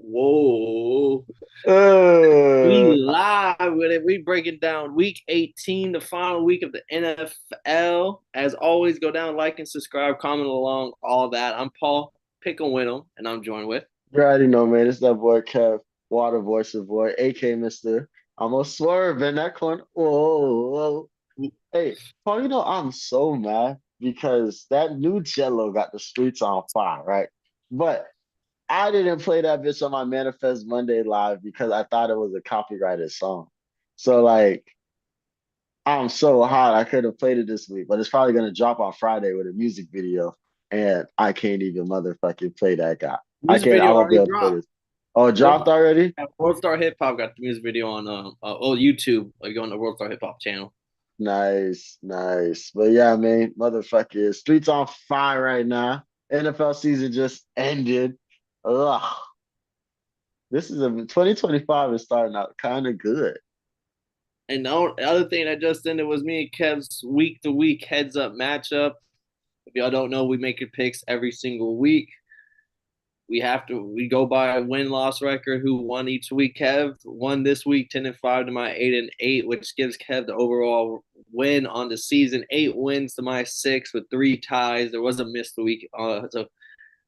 Whoa. We Uh, live with it. We breaking down week 18, the final week of the NFL. As always, go down, like and subscribe, comment along, all that. I'm Paul Pick and Win 'em, and I'm joined with. you already know, man. It's that boy Kev, Water Voice of Boy, AK Mister. I'm gonna swerve in that corner. Whoa, whoa. Hey, Paul, I'm so mad because that new Jello got the streets on fire, right? But I didn't play that bitch on my Manifest Monday live because I thought it was a copyrighted song. So like I'm so hot I could have played it this week, but it's probably gonna drop on Friday with a music video, and I can't even motherfucking play that guy. Music I video won't be already able to play dropped. this. Oh, it dropped already? World Star Hip Hop got the music video on YouTube. Like on the World Star Hip Hop channel. Nice, nice. But yeah, man, motherfucker, streets on fire right now. NFL season just ended. Ugh. This is a 2025 is starting out kind of good. And the other thing that just ended was me and Kev's week to week heads up matchup. If y'all don't know, we make it picks every single week. We go by a win loss record who won each week. Kev won this week 10-5 to my 8-8, which gives Kev the overall win on the season. 8 wins to my 6 with 3 ties. There was a missed week, so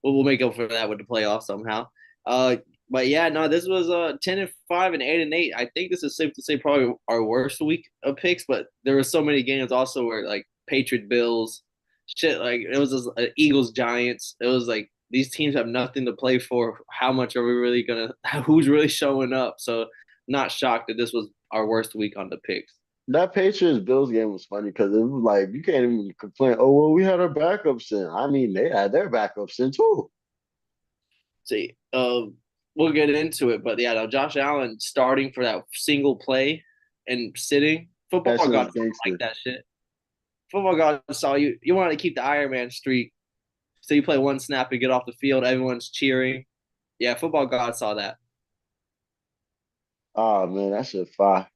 we'll make up for that with the playoffs somehow. Uh, but yeah, no, this was 10-5 and 8-8. I think this is safe to say probably our worst week of picks, but there were so many games also where like Patriot Bills, shit, like it was just, Eagles Giants. It was like these teams have nothing to play for. How much are we really gonna? Who's really showing up? So not shocked that this was our worst week on the picks. That Patriots Bills game was funny because it was like you can't even complain. Oh well, we had our backups in. I mean, they had their backups in too. See, we'll get into it, but yeah, no, Josh Allen starting for that single play and sitting. That's Football gods just don't like gangster. that shit. Football gods saw you. You want to keep the Iron Man streak, so you play one snap and get off the field. Everyone's cheering. Yeah, football gods saw that. Oh man, that shit fire.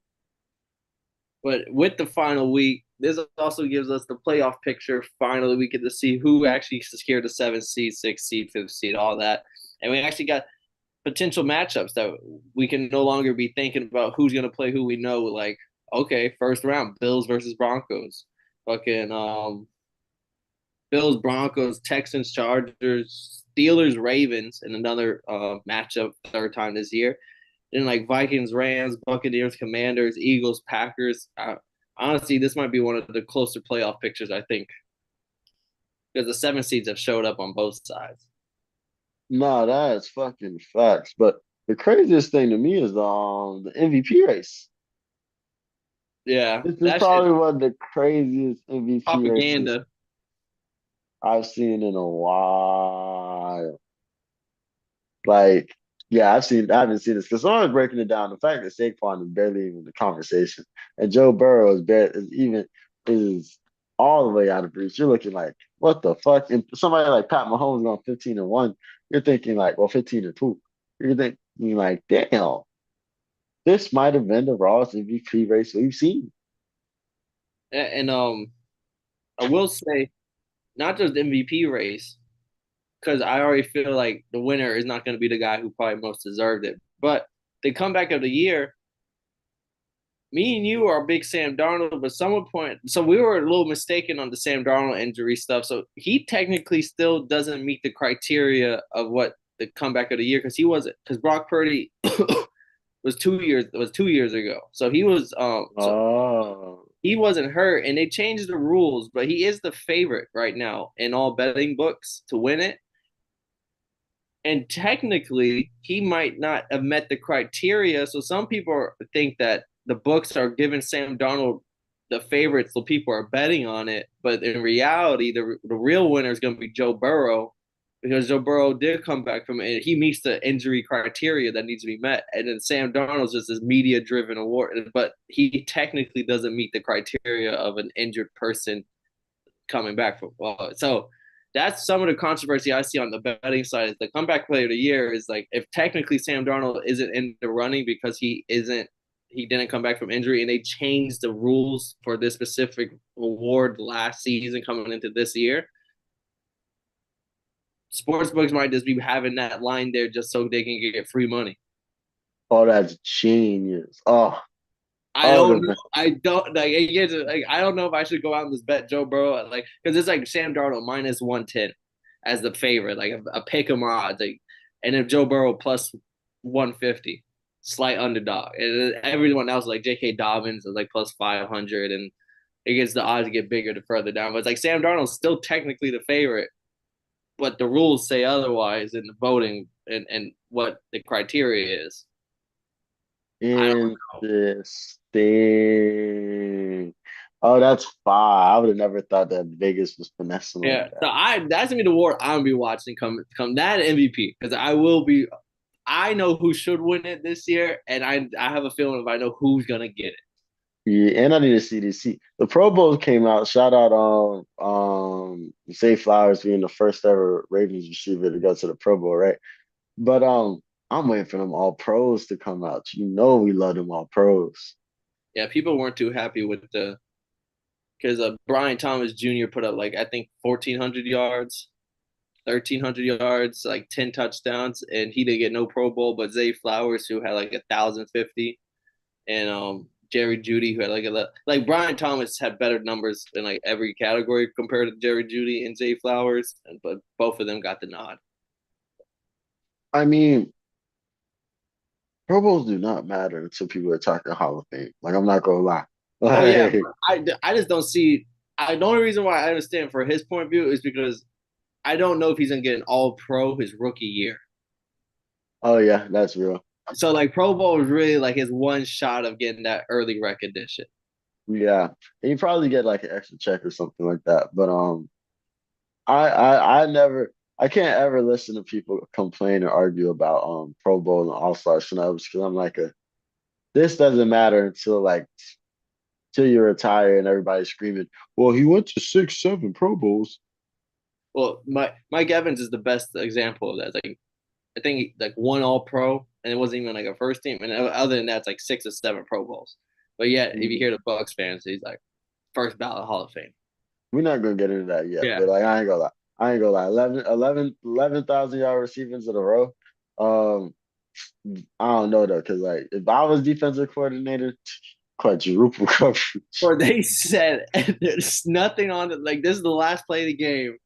But with the final week, this also gives us the playoff picture. Finally, we get to see who actually secured the 7th seed, 6th seed, 5th seed, all that, and we actually got potential matchups that we can no longer be thinking about who's going to play who. We know, like, okay, first round, Bills versus Broncos, fucking Bills, Broncos, Texans, Chargers, Steelers, Ravens, and another matchup third time this year. Then like Vikings, Rams, Buccaneers, Commanders, Eagles, Packers. Honestly, this might be one of the closer playoff pictures, I think, because the 7 seeds have showed up on both sides. No, that is fucking facts. But the craziest thing to me is the MVP race. Yeah, This is that shit probably one of the craziest MVP races propaganda. I've seen in a while. Like, yeah, I haven't seen this because someone's breaking it down. The fact that Saquon is barely even in the conversation, and Joe Burrow is all the way out of reach. You're looking like, what the fuck? And somebody like Pat Mahomes going 15-1, you're thinking like, well, 15-2. You're thinking like, damn, this might have been the rawest MVP race we've seen. And I will say, not just the MVP race, because I already feel like the winner is not going to be the guy who probably most deserved it. But the comeback of the year, me and you are big Sam Darnold, but someone point, so we were a little mistaken on the Sam Darnold injury stuff. So he technically still doesn't meet the criteria of what the comeback of the year because he wasn't because Brock Purdy was 2 years ago. So Oh, he wasn't hurt, and they changed the rules, but he is the favorite right now in all betting books to win it. And technically, he might not have met the criteria. So some people think that the books are giving Sam Darnold the favorite, so people are betting on it. But in reality, the real winner is going to be Joe Burrow because Joe Burrow did come back from it. He meets the injury criteria that needs to be met. And then Sam Darnold's just this media driven award, but he technically doesn't meet the criteria of an injured person coming back from. So that's some of the controversy I see on the betting side. Is the comeback player of the year is like if technically Sam Darnold isn't in the running because he didn't come back from injury, and they changed the rules for this specific award last season coming into this year. sports books might just be having that line there just so they can get free money. Oh, that's genius. Oh, I oh, don't know. I don't like. It gets, like I don't know if I should go out and just bet Joe Burrow like because it's like Sam Darnold minus 110 as the favorite, like a pick 'em odds, like, and if Joe Burrow plus 150, slight underdog, and everyone else like J.K. Dobbins is like plus 500, and it gets the odds get bigger the further down. But it's like Sam Darnold's still technically the favorite, but the rules say otherwise in the voting and what the criteria is. I don't know. interesting. Oh, that's fine. I would have never thought that Vegas was finessing like Yeah, that. so that's gonna be the war I'm gonna be watching come that MVP because I will be. I know who should win it this year, and I have a feeling if I know who's gonna get it. Yeah, and I need to see this. See, the Pro Bowls came out. Shout out Zay Flowers being the first ever Ravens receiver to go to the Pro Bowl, right? But I'm waiting for them all pros to come out. You know we love them all pros. Yeah, people weren't too happy with the because Brian Thomas Jr. put up like I think 1,400 yards, 1,300 yards, like 10 touchdowns, and he didn't get no Pro Bowl. But Zay Flowers, who had like 1,050, and Jerry Judy, who had like Brian Thomas had better numbers in like every category compared to Jerry Judy and Zay Flowers, but both of them got the nod. I mean, Pro Bowls do not matter until people are talking Hall of Fame. Like I'm not gonna lie. Oh yeah, Like, I just don't see. The only reason why I understand for his point of view is because I don't know if he's gonna get an All Pro his rookie year. oh yeah, that's real. So like Pro Bowl is really like his one shot of getting that early recognition. Yeah, and you probably get like an extra check or something like that. But I never, I can't ever listen to people complain or argue about Pro Bowl and All Star snubs because I'm like this doesn't matter until like till you retire and everybody's screaming. Well, he went to 6, 7 Pro Bowls. Well, Mike Evans is the best example of that. Like I think like one All Pro, and it wasn't even like a first team. And other than that, it's like 6 or 7 Pro Bowls. But yet, if you Mhm. hear the Bucks fans, he's like first ballot Hall of Fame. We're not gonna get into that yet, Yeah. but like I ain't gonna lie. I ain't gonna lie. 11,000 yard receivings in a row. Um, I don't know though, because like if I was defensive coordinator, quadruple coverage. Or they said there's nothing on it. Like this is the last play of the game.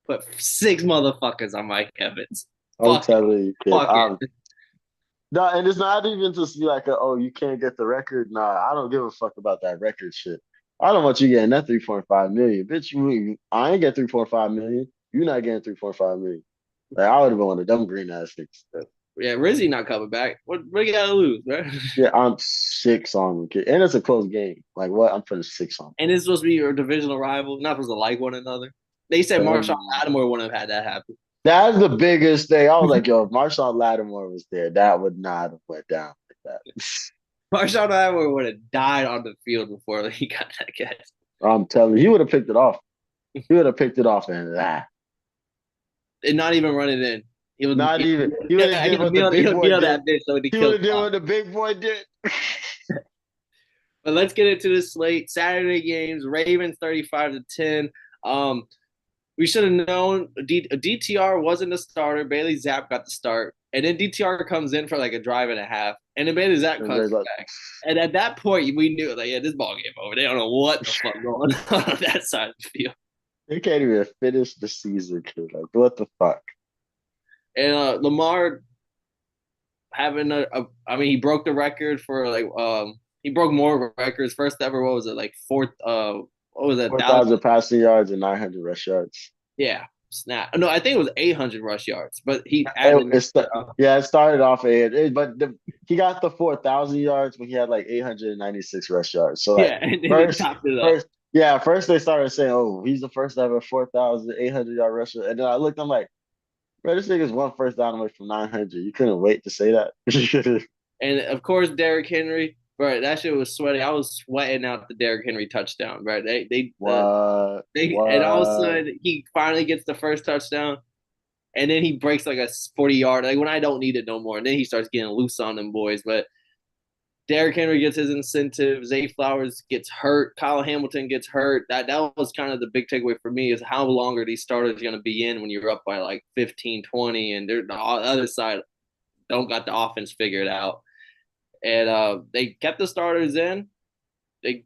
Put 6 motherfuckers on Mike Evans. I'm Fuck it. telling you, kid. Fuck it. No, and it's not even to be like, oh, you can't get the record. Nah, I don't give a fuck about that record shit. I don't want you getting that 3.5 million. Bitch, I ain't get 3.5 million. You not getting 3.5 million. Like I would have been one of them green ass niggas. Yeah, Rizzy not coming back. What you gotta lose, right? Yeah, I'm 6 on them, kid. And it's a close game. Like what? I'm putting 6 on And it's supposed to be your divisional rival. Not supposed to like one another. They said Marshawn them. Lattimore wouldn't have had that happen. That's the biggest thing. I was like, yo, if Marshawn Lattimore was there, that would not have went down like that. Marshawn Lattimore would have died on the field before he got that catch. I'm telling you, he would have picked it off. He would have picked it off and that. And not even run it in. He would Not even. He would have did what the big he'll boy nail did. that bitch so he He would killed have did what the big boy did. But let's get into the slate. Saturday games, Ravens 35-10. We should have known DTR wasn't the starter. Bailey Zapp got the start. And then DTR comes in for like a drive and a half. And then Bailey Zapp comes Like, back. And at that point, we knew, like, yeah, this ball game over. They don't know what the fuck going on that side of the field. they can't even finish the season, kid. Like, what the fuck? And Lamar having I mean, he broke the record for like he broke more records. First ever, what was it, like fourth what was that, 4,000 passing yards and 900 rush yards. yeah, snap. No, I think it was 800 rush yards, but he added Yeah, it started off he got the 4,000 yards when he had like 896 rush yards. So like yeah, and then he first, topped it up. first, yeah, first they started saying, "Oh, he's the first ever 4,800 yard rusher," and then I looked, I'm like, "Bro, this nigga's one first down away from 900." You couldn't wait to say that. And of course, Derrick Henry, bro, that shit was sweaty. I was sweating out the Derrick Henry touchdown, bro. And all of a What? sudden he finally gets the first touchdown. And then he breaks like a 40-yard, like when I don't need it no more. And then he starts getting loose on them boys. But Derrick Henry gets his incentive. Zay Flowers gets hurt. Kyle Hamilton gets hurt. That was kind of the big takeaway for me is how long are these starters going to be in when you're up by like 15, 20, and they're the other side don't got the offense figured out. And they kept the starters in. They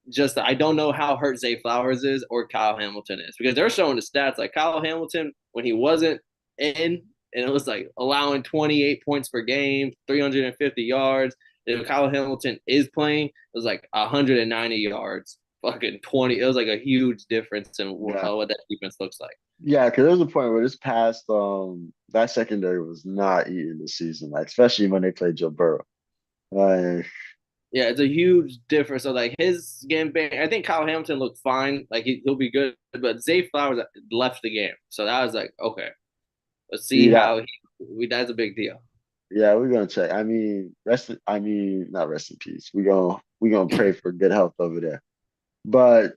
just I don't know how hurt Zay Flowers is or Kyle Hamilton is because they're showing the stats like Kyle Hamilton when he wasn't in and it was like allowing 28 points per game, 350 yards. And Kyle Hamilton is playing, it was like 190 yards, fucking 20. It was like a huge difference in Yeah. what that defense looks like. Yeah, because there was a point where this past that secondary was not eating the season, like especially when they played Joe Burrow. Like, Yeah, it's a huge difference. So like his game, I think Kyle Hamilton looked fine, like will be good, but Zay Flowers left the game, so that was like okay, let's see yeah, how that's a big deal. yeah, we're gonna check. Not rest in peace. We gonna pray for good health over there. But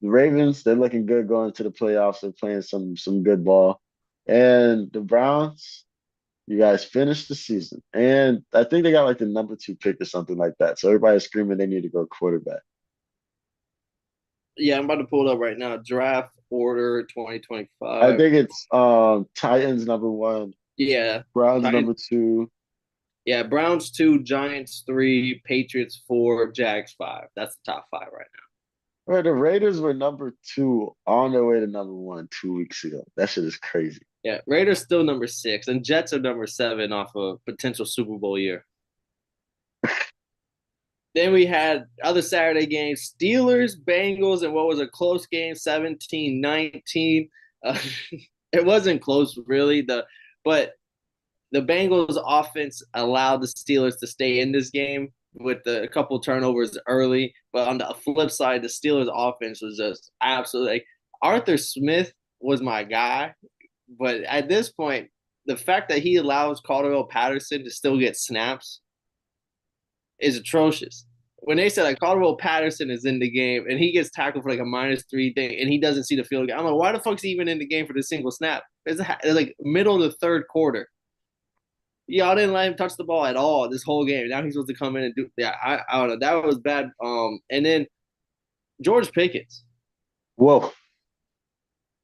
the Ravens, they're looking good going to the playoffs. They're playing some good ball. And the Browns, you guys finished the season. And I think they got like the number 2 pick or something like that. So everybody's screaming they need to go quarterback. Yeah, I'm about to pull it up right now. Draft order I 2025. think it's Titans number 1, Yeah, Browns Titans, number 2. yeah, Browns 2, Giants 3, Patriots 4, Jags 5. That's the top 5 right now. Right, the Raiders were number 2 on their way to number 1 2 weeks ago. That shit is crazy. Yeah, Raiders still number 6, and Jets are number 7 off a potential Super Bowl year. Then we had other Saturday games, Steelers, Bengals, and what was a close game, 17-19. It wasn't close really. But the Bengals offense allowed the Steelers to stay in this game with a couple turnovers early. But on the flip side, the Steelers offense was just absolutely like, Arthur Smith was my guy. But at this point, the fact that he allows Caldwell Patterson to still get snaps is atrocious. When they said like Caldwell Patterson is in the game and he gets tackled for like a -3 thing and he doesn't see the field, I'm like, why the fuck's he even in the game for the single snap? It's like middle of the third quarter. Y'all didn't let him touch the ball at all this whole game. Now he's supposed to come in and do. Yeah, I don't know. That was bad. And then George Pickens. Whoa.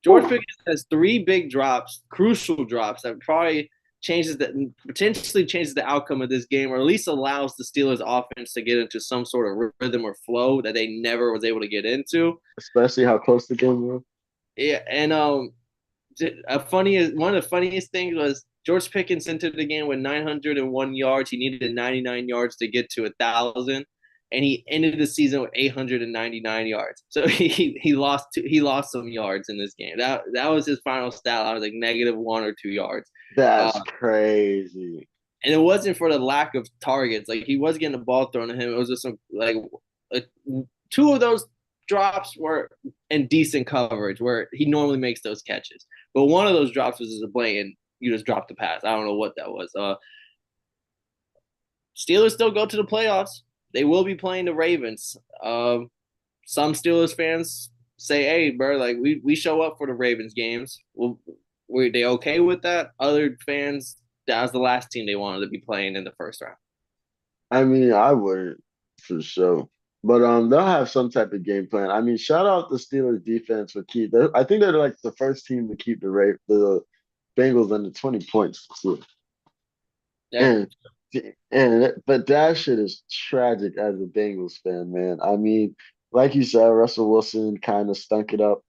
George Whew. Pickens has 3 big drops, crucial drops that probably potentially changes the outcome of this game, or at least allows the Steelers offense to get into some sort of rhythm or flow that they never was able to get into. Especially how close the game was. Yeah, and one of the funniest things was George Pickens entered the game with 901 yards. He needed 99 yards to get to 1,000, and he ended the season with 899 yards. So he lost some yards in this game. That was his final stat. I was like -1 or 2 yards. That's Uh, crazy. and it wasn't for the lack of targets. Like he was getting the ball thrown at him. It was just some like 2 of those drops were in decent coverage where he normally makes those catches. But one of those drops was just a blatant you just dropped the pass. I don't know what that was. Steelers still go to the playoffs. They will be playing the Ravens. Some Steelers fans say, "Hey, bro, like we show up for the Ravens games. Well, were they okay with that?" Other fans, that was the last team they wanted to be playing in the first round. I mean, I wouldn't for sure. But they'll have some type of game plan. I mean, shout out the Steelers defense for I think they're like the first team to keep the Bengals under 20 points too. Yeah, And but that shit is tragic as a Bengals fan, man. I mean, like you said, Russell Wilson kind of stunk it up,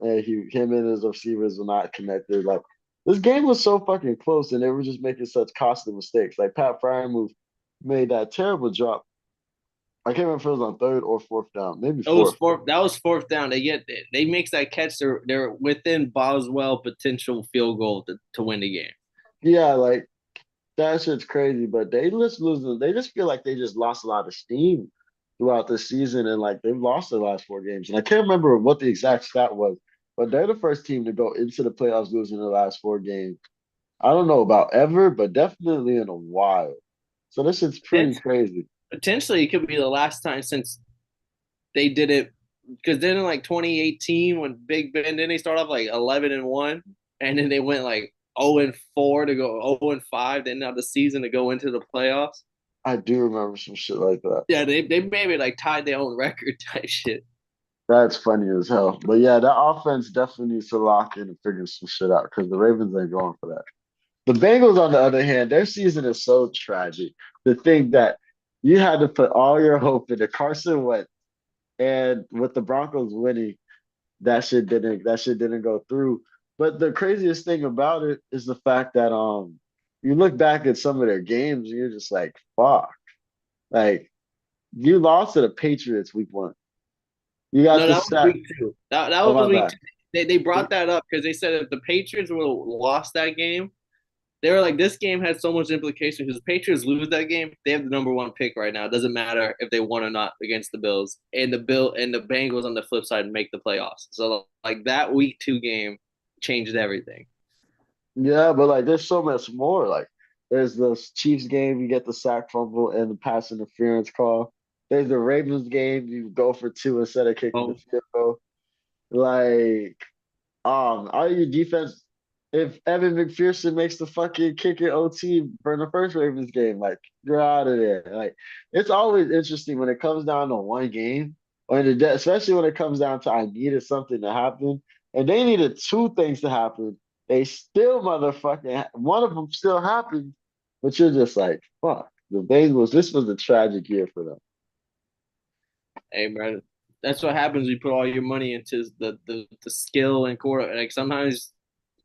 and him and his receivers were not connected. Like this game was so fucking close, and they were just making such costly mistakes. Like Pat Fryermuth made that terrible drop. I can't remember if it was on third or fourth down, maybe that was fourth. fourth. That was fourth down. They makes that catch. They're within Boswell potential field goal to win the game. Yeah, like that shit's crazy, but they just losing. They just feel like they just lost a lot of steam throughout the season, and like they've lost their last 4 games. And I can't remember what the exact stat was, but they're the first team to go into the playoffs losing their last 4 games. I don't know about ever, but definitely in a while. So this shit's pretty crazy. Potentially, it could be the last time since they did it because then in like 2018 when Big Ben then they start off like 11-1 and then they went like 0-4 to go 0-5 then now the season to go into the playoffs. I do remember some shit like that. Yeah, they maybe like tied their own record type shit. That's funny as hell. But yeah, that offense definitely needs to lock in and figure some shit out because the Ravens ain't going for that. The Bengals, on the other hand, their season is so tragic. To think that you had to put all your hope into Carson Wentz, and with the Broncos winning, that shit didn't go through. But the craziest thing about it is the fact that you look back at some of their games and you're just like, fuck. Like you lost to the Patriots week 1. You got No, the that was stat. week 2. That Oh was my week bad. 2. They brought that up because they said if the Patriots would have lost that game, they were like, this game has so much implication because the Patriots lose that game, they have the number 1 pick right now. It doesn't matter if they won or not against the Bills, and the Bengals on the flip side make the playoffs. So like that week 2 game changed everything. Yeah, but like there's so much more. Like there's the Chiefs game, you get the sack fumble and the pass interference call. There's the Ravens game, you go for 2 instead of kicking the Oh, field goal. Like, all your defense, if Evan McPherson makes the fucking kick in OT for the first Ravens game, like you're out of there. Like it's always interesting when it comes down to one game, especially when it comes down to I needed something to happen, and they needed 2 things to happen. They still motherfucking one of them still happened, but you're just like, fuck. The Bengals, this was a tragic year for them. hey, bro, that's what happens when you put all your money into the skill and quarter. Like sometimes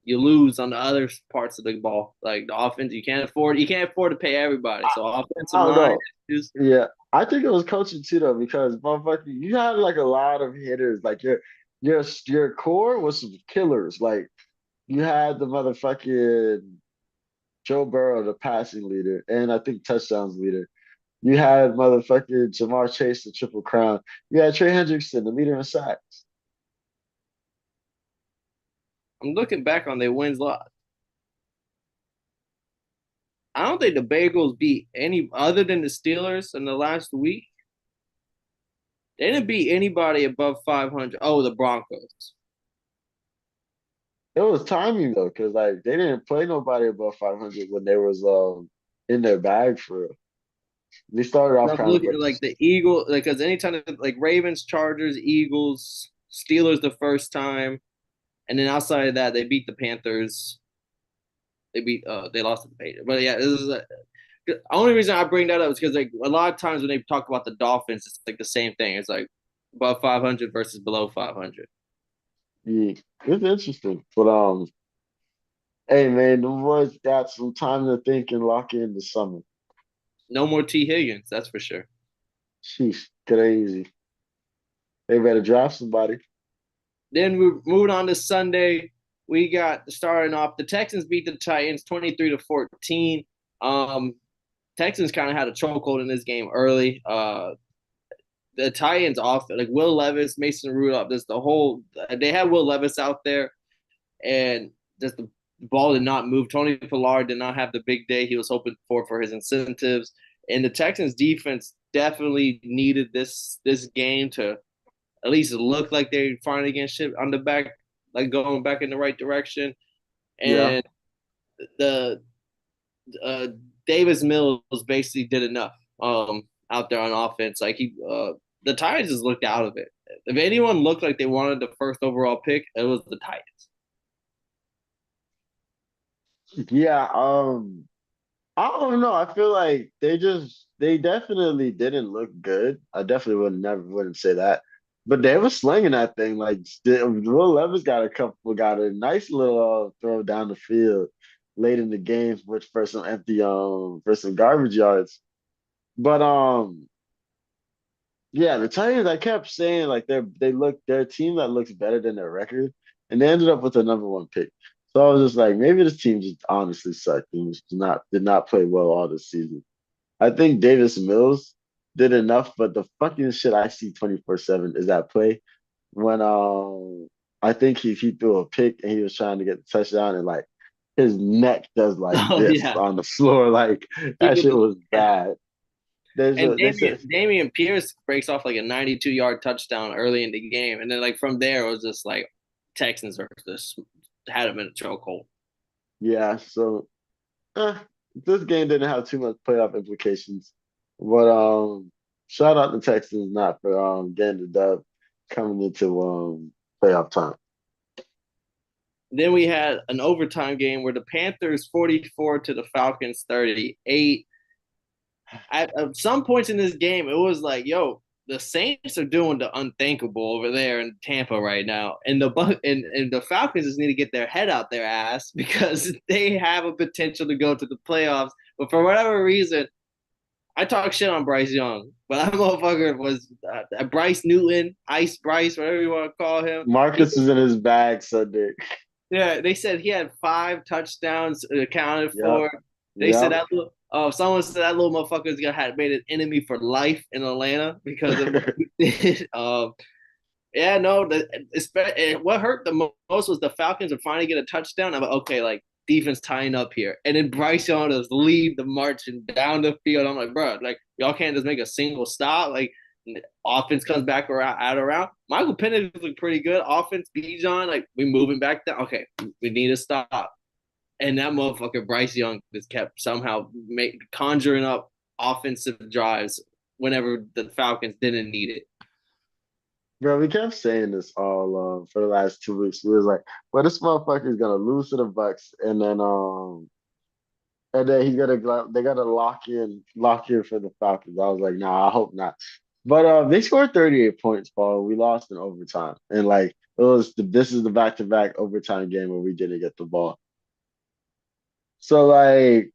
you lose on the other parts of the ball. Like the offense, you can't afford to pay everybody. I, So offensive I don't line know. is Yeah, I think it was coaching too though, because motherfucker, you had like a lot of hitters. Like your core was some killers. Like you had the motherfucking Joe Burrow, the passing leader, and I think touchdowns leader. You had motherfucking Jamar Chase, the triple crown. You had Trey Hendrickson, the leader in sacks. I'm looking back on their wins lot. I don't think the Bengals beat any other than the Steelers in the last week. They didn't beat anybody above 500. Oh, the Broncos. It was timing though, because like they didn't play nobody above 500 when they was in their bag for real. They started off I'm kind of looking like at like the Eagles, like because anytime like Ravens, Chargers, Eagles, Steelers the first time, and then outside of that they beat the Panthers. They lost to the Patriots. But yeah, this is the only reason I bring that up is because like a lot of times when they talk about the Dolphins, it's like the same thing. It's like above 500 versus below 500. yeah, it's interesting. But hey man, the boys got some time to think and lock in the summer. No more T Higgins, that's for sure. Sheesh, crazy. They better draft somebody. Then we moving on to Sunday. We got starting off. The Texans beat the Titans 23-14. Texans kind of had a chokehold in this game early. The Titans off like Will Levis, Mason Rudolph. Just the whole they had Will Levis out there, and just the ball did not move. Tony Pollard did not have the big day he was hoping for his incentives, and the Texans defense definitely needed this game to at least look like they're finally getting shit on the back, like going back in the right direction. Yeah. And the uh, Davis Mills basically did enough out there on offense. Like the Titans just looked out of it. If anyone looked like they wanted the first overall pick, it was the Titans. Yeah. I don't know. I feel like they definitely didn't look good. I definitely wouldn't say that. But they were slinging that thing like Will Levis got a nice little throw down the field late in the game which for some empty for some garbage yards. But yeah, the Titans, I kept saying like they're a team that looks better than their record, and they ended up with the number 1 pick. So I was just like, maybe this team just honestly sucked and just did not play well all this season. I think Davis Mills did enough, but the fucking shit I see 24/7 is that play when I think he threw a pick and he was trying to get the touchdown and like his neck does like Oh this yeah, on the floor. Like that shit was yeah. bad. And They said Damian Pierce breaks off like a 92-yard touchdown early in the game, and then like from there it was just like Texans are just had him in a chokehold. yeah, so this game didn't have too much playoff implications. But shout out to Texans not for getting the dub coming into playoff time. Then we had an overtime game where the Panthers 44 to the Falcons 38. At some points in this game, it was like, yo, the Saints are doing the unthinkable over there in Tampa right now, and and the Falcons just need to get their head out their ass because they have a potential to go to the playoffs. But for whatever reason, I talk shit on Bryce Young, but that motherfucker was Bryce Newton, Ice Bryce, whatever you want to call him. Marcus is in his bag Sunday. Yeah, they said he had 5 touchdowns accounted Yep. for. They said Yep. that little, someone said that little motherfucker's gonna have made an enemy for life in Atlanta because of what he did. Yeah, no, what hurt the most was the Falcons would finally get a touchdown. I'm like, okay, like defense tying up here, and then Bryce Young just lead the marching down the field. I'm like, bro, like y'all can't just make a single stop. Like offense comes back around out around. Michael Penix looked pretty good. Offense, Bijan, like we moving back down. Okay, we need to stop. And that motherfucker Bryce Young just kept somehow conjuring up offensive drives whenever the Falcons didn't need it. Bro, we kept saying this all for the last 2 weeks. We was like, well, this motherfucker is gonna lose to the Bucks, and then they gotta lock in for the Falcons. I was like, nah, I hope not. But they scored 38 points, Paul. We lost in overtime. And like this is the back-to-back overtime game where we didn't get the ball. So like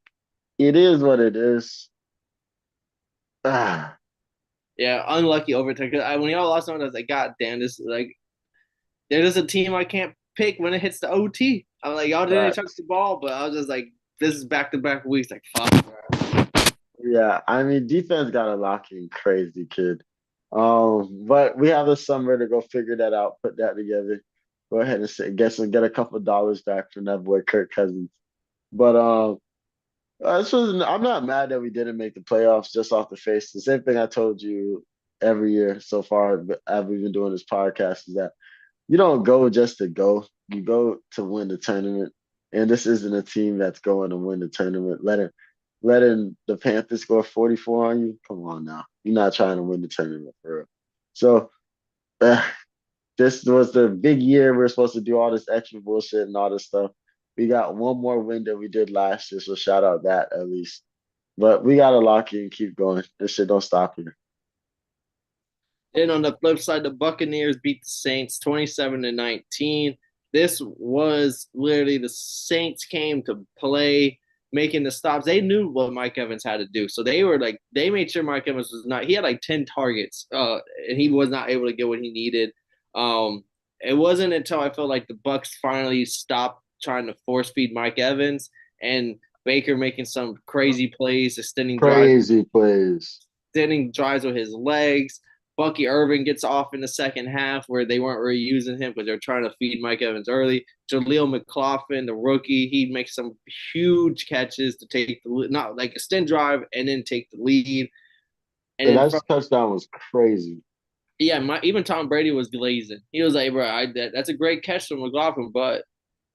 it is what it is. Ah, Yeah, unlucky overtime. Cause when y'all lost on, I was like, God damn, this like there's a team I can't pick when it hits the OT. I'm like, y'all didn't touch facts. the ball, but I was just like, this is back to back weeks. Like, fuck, bro. Yeah, I mean defense got a lock in crazy kid. But we have the summer to go figure that out, put that together. Go ahead and get a couple of dollars back from that boy Kirk Cousins. But I'm not mad that we didn't make the playoffs just off the face. The same thing I told you every year so far, as we've been doing this podcast, is that you don't go just to go. You go to win the tournament. And this isn't a team that's going to win the tournament. Letting the Panthers score 44 on you. Come on now. You're not trying to win the tournament for real. So uh, this was the big year. We're supposed to do all this extra bullshit and all this stuff. We got one more win than we did last year, so shout out that at least. But we gotta lock in and keep going. This shit don't stop here. Then on the flip side, the Buccaneers beat the Saints 27-19. This was literally the Saints came to play, making the stops. They knew what Mike Evans had to do. So they were like, they made sure Mike Evans was not, he had like 10 targets, and he was not able to get what he needed. It wasn't until I felt like the Bucks finally stopped trying to force feed Mike Evans and Baker making some crazy plays, Crazy plays. extending drives with his legs. Bucky Irving gets off in the second half where they weren't really using him because they're trying to feed Mike Evans early. Jaleel McLaughlin, the rookie, he makes some huge catches to take the not like extend drive and then take the lead. And And then that from touchdown was crazy. yeah, even Tom Brady was glazing. He was like, bro, that's a great catch from McLaughlin, but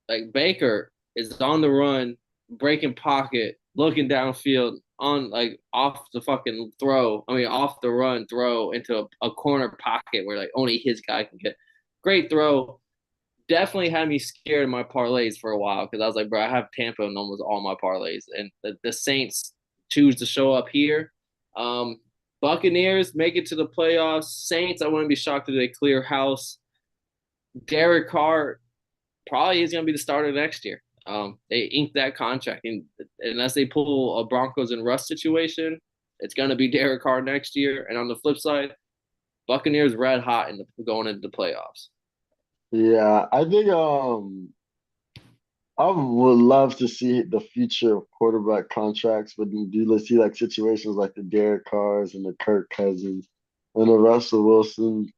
like Baker is on the run, breaking pocket, looking downfield on like off the fucking throw. I mean, off the run throw into a corner pocket where like only his guy can get. Great throw. Definitely had me scared of my parlays for a while because I was like, bro, I have Tampa in almost all my parlays, and the Saints choose to show up here. Um, Buccaneers make it to the playoffs. Saints, I wouldn't be shocked if they clear house. Derek Carr probably is going to be the starter next year. They inked that contract, and unless they pull a Broncos and Russ situation, it's going to be Derek Carr next year. And on the flip side, Buccaneers red hot in going into the playoffs. Yeah, I think I would love to see the future of quarterback contracts, but do you see like situations like the Derek Carrs and the Kirk Cousins and the Russell Wilson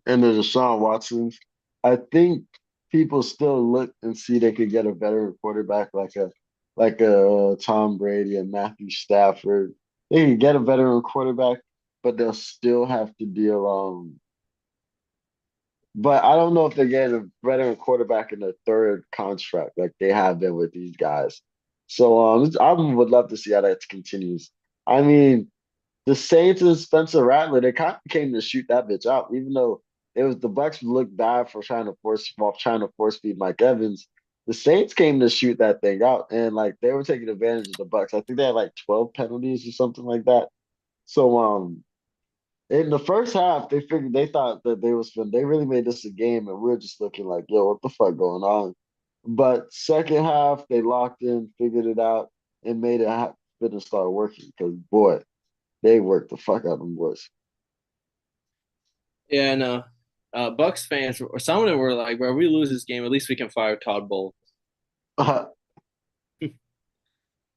and the Deshaun Watsons. I think people still look and see they could get a veteran quarterback like a Tom Brady and Matthew Stafford. They can get a veteran quarterback, but they'll still have to deal but I don't know if they're getting a veteran quarterback in the third contract like they have been with these guys. So I would love to see how that continues. I mean, the Saints and Spencer Rattler, they kind of came to shoot that bitch out, even though it was the Bucks looked bad for trying to force feed Mike Evans. The Saints came to shoot that thing out, and like they were taking advantage of the Bucks. I think they had like 12 penalties or something like that. So in the first half, they thought that they really made this a game, and we are just looking like, yo, what the fuck going on? But second half, they locked in, figured it out, and made it happen and start working. Because boy, they worked the fuck out of them boys. Yeah, and Bucks fans, or some of them were like, "Bro, we lose this game, at least we can fire Todd Bowles." They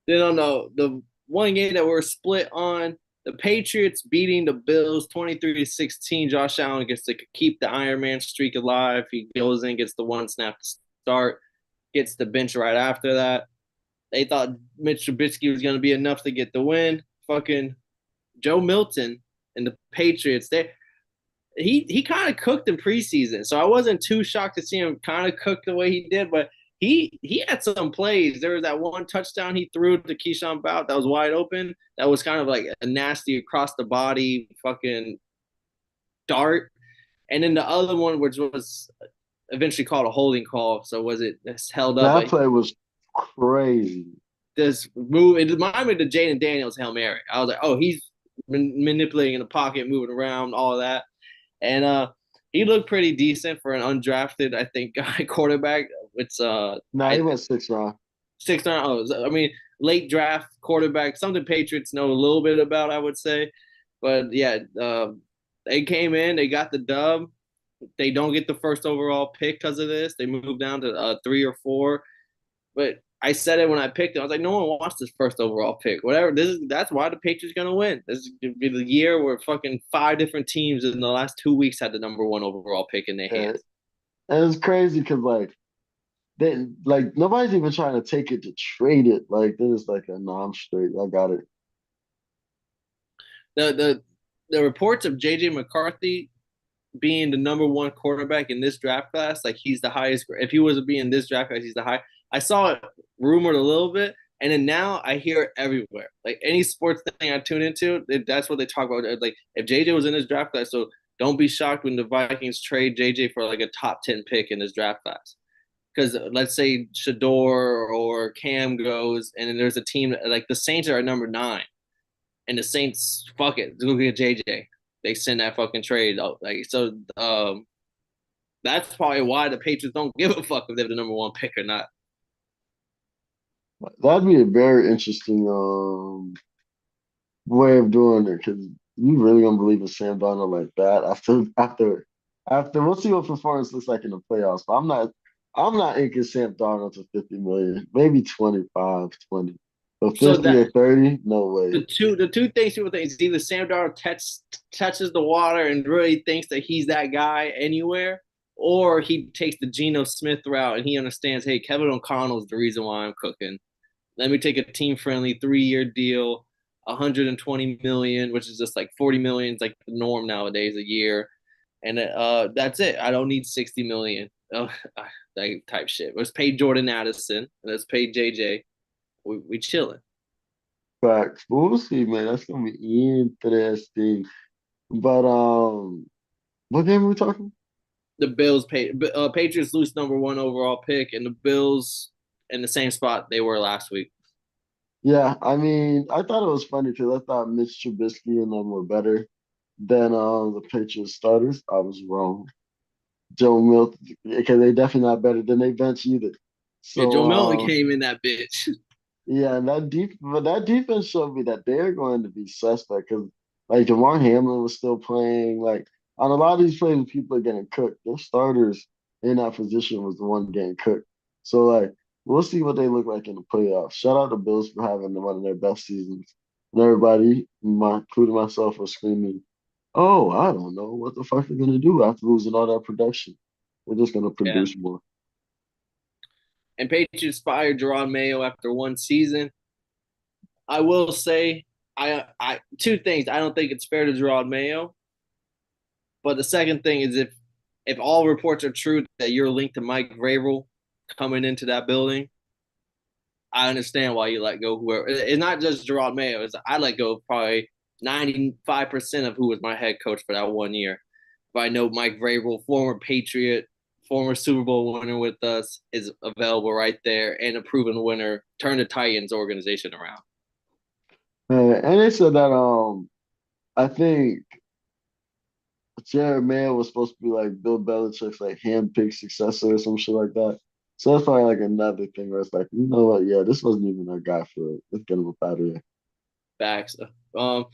don't know the one game that we're split on. The Patriots beating the Bills 23-16. Josh Allen gets to keep the Iron Man streak alive. He goes in, gets the one snap to start, gets the bench right after that. They thought Mitch Trubisky was going to be enough to get the win. Fucking Joe Milton and the Patriots, he kind of cooked in preseason, so I wasn't too shocked to see him kind of cook the way he did. But he had some plays. There was that one touchdown he threw to Keyshawn Bout that was wide open. That was kind of like a nasty across the body fucking dart. And then the other one, which was eventually called a holding call, so was it held up? That But play was crazy. this move, it reminded me of the Jaden Daniels Hail Mary. I was like, oh, he's manipulating in the pocket, moving around, all of that. And he looked pretty decent for an undrafted, I think, guy quarterback. It's Nah, he went 6 round. 6 9. Oh, I mean, late draft quarterback. Something Patriots know a little bit about, I would say. But yeah, they came in, they got the dub. They don't get the first overall pick because of this. They moved down to 3 or 4. But I said it when I picked it. I was like, no one wants this first overall pick. Whatever. That's why the Patriots gonna win. This is gonna be the year where fucking 5 different teams in the last 2 weeks had the number one overall pick in their And, hands. and it's crazy because like nobody's even trying to take it to trade it. Like there's like a no, I'm straight. I got it. The reports of JJ McCarthy being the number one quarterback in this draft class, like he's the highest. If he was to be in this draft class, he's the high. I saw it rumored a little bit, and then now I hear it everywhere. Like any sports thing I tune into, that's what they talk about. Like if JJ was in this draft class, so don't be shocked when the Vikings trade JJ for like a top 10 pick in this draft class. Because let's say Shador or Cam goes, and then there's a team like the Saints are at number 9, and the Saints fuck it, go get JJ. They send that fucking trade out. Like so, that's probably why the Patriots don't give a fuck if they're the number one pick or not. That'd be a very interesting way of doing it because you really gonna believe in Sam Darnold like that after we'll see what performance looks like in the playoffs. But I'm not inking Sam Darnold to 50 million, maybe 25, 20. But So 50 that or 30, no way. the two things people think is either Sam Darnold touches the water and really thinks that he's that guy anywhere, or he takes the Geno Smith route and he understands, hey, Kevin O'Connell's the reason why I'm cooking. Let me take a team friendly 3 year deal, 120 million, which is just like 40 million is like the norm nowadays a year, and that's it. I don't need 60 million. That type shit. Let's pay Jordan Addison. Let's pay JJ. We chilling. Facts. But we'll see, man. That's gonna be interesting. But what game are we talking? The Bills pay Patriots lose number one overall pick, and the Bills in the same spot they were last week. Yeah, I mean, I thought it was funny because I thought Mitch Trubisky and them were better than the Patriots starters. I was wrong. Joe Milton, because they definitely not better than they bench either. Yeah, Joe So Milton came in that bitch. yeah, and that defense showed me that they're going to be suspect because like Jamar Hamlin was still playing. Like on a lot of these plays, people are getting cooked. Their starters in that position was the one getting cooked. So like we'll see what they look like in the playoffs. Shout out to Bills for having one of their best seasons. And everybody, including myself, was screaming, "Oh, I don't know what the fuck they're gonna do after losing all that production. We're just gonna Yeah. produce more." And Patriots fired Jerron Mayo after one season. I will say, I two things. I don't think it's fair to Jerron Mayo. But the second thing is if all reports are true that you're linked to Mike Vrabel coming into that building, I understand why you let go whoever. It's not just Gerard Mayo. I let go probably 95% of who was my head coach for that one year. But I know Mike Vrabel, former Patriot, former Super Bowl winner with us, is available right there and a proven winner. Turn the Titans organization around. And they said that I think Jared Mayo was supposed to be like Bill Belichick's like handpicked successor or some shit like that. So that's probably like another thing where it's like, you know what, yeah, this wasn't even our guy for it. Let's get him up out of here. Facts. Um,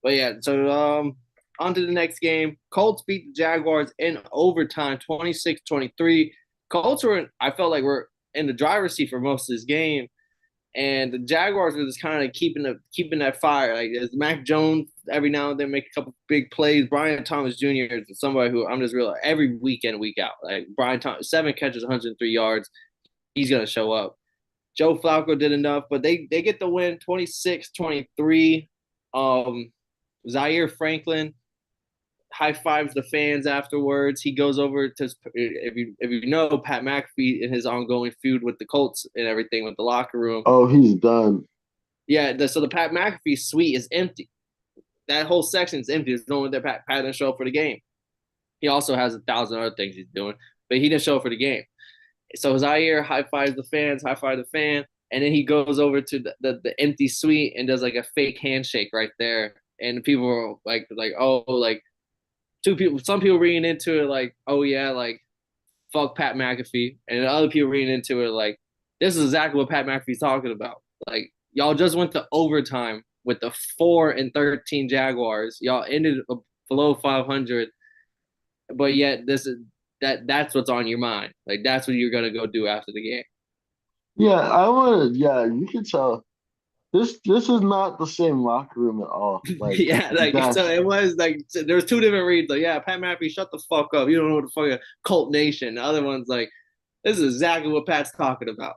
but yeah, so on to the next game. Colts beat the Jaguars in overtime, 26-23. Colts were, I felt like we're in the driver's seat for most of this game. And the Jaguars were just kind of keeping that fire. Like as Mac Jones every now and then make a couple big plays. Brian Thomas Jr. is somebody who I'm just real every weekend, week out. Like Brian Thomas, 7 catches, 103 yards. He's gonna show up. Joe Flacco did enough, but they get the win 26-23. Zaire Franklin high fives the fans afterwards. He goes over to if you know Pat McAfee in his ongoing feud with the Colts and everything with the locker room. Oh, he's done. Yeah, so the Pat McAfee suite is empty. That whole section is empty. There's no one there. Pat didn't show up for the game. He also has 1,000 other things he's doing, but he didn't show up for the game. So Zaire high fives the fans, high five the fan, and then he goes over to the empty suite and does like a fake handshake right there. And people are like oh like some people reading into it like oh yeah like fuck Pat McAfee, and other people reading into it like this is exactly what Pat McAfee's talking about. Like y'all just went to overtime with the 4-13 Jaguars. Y'all ended below 500, but yet that's what's on your mind. Like that's what you're gonna go do after the game. Yeah, I wanted, yeah, you can tell this is not the same locker room at all. Like Yeah, like so that's it was like so there was two different reads. Like, yeah, Pat McAfee, shut the fuck up. You don't know what the fuck cult nation. The other one's like, this is exactly what Pat's talking about.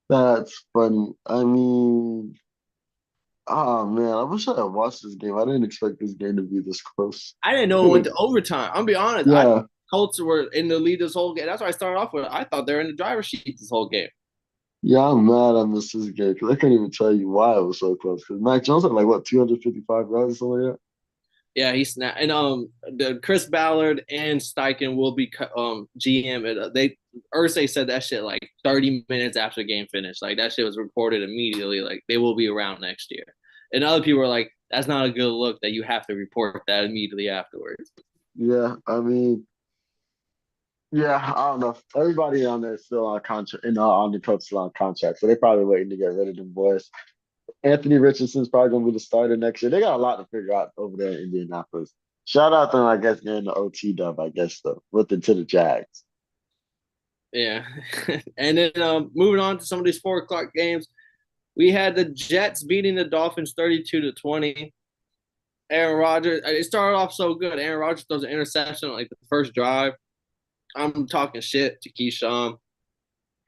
that's funny. I mean, oh man, I wish I had watched this game. I didn't expect this game to be this close. I didn't know it went to overtime. I'm be honest. I Yeah, Colts were in the lead this whole game. That's why I started off with. I thought they were in the driver's seat this whole game. yeah, I'm mad I missed this game because I couldn't even tell you why it was so close. Because Mac Jones had like what 255 yards or something like that. Yeah, he snapped. And the Chris Ballard and Steichen will be GM. They Ursay said that shit like 30 minutes after the game finished. Like that shit was reported immediately. Like they will be around next year. And other people were like, that's not a good look that you have to report that immediately afterwards. Yeah, I mean, yeah, I don't know. Everybody on there is still on contract, on the coach still on contract, so they're probably waiting to get rid of them boys. Anthony Richardson's probably gonna be the starter next year. They got a lot to figure out over there in Indianapolis. Shout out to them, I guess, getting the OT dub, I guess, though, with it to the Jags. Yeah. And then moving on to some of these 4 o'clock games, we had the Jets beating the Dolphins 32-20. Aaron Rodgers, it started off so good. Aaron Rodgers throws an interception on like the first drive. I'm talking shit to Keyshawn.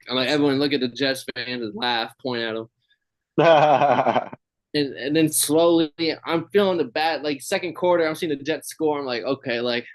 I'm like, everyone look at the Jets fans and laugh, point at them. And then slowly I'm feeling the bad like second quarter, I'm seeing the Jets score. I'm like, okay, like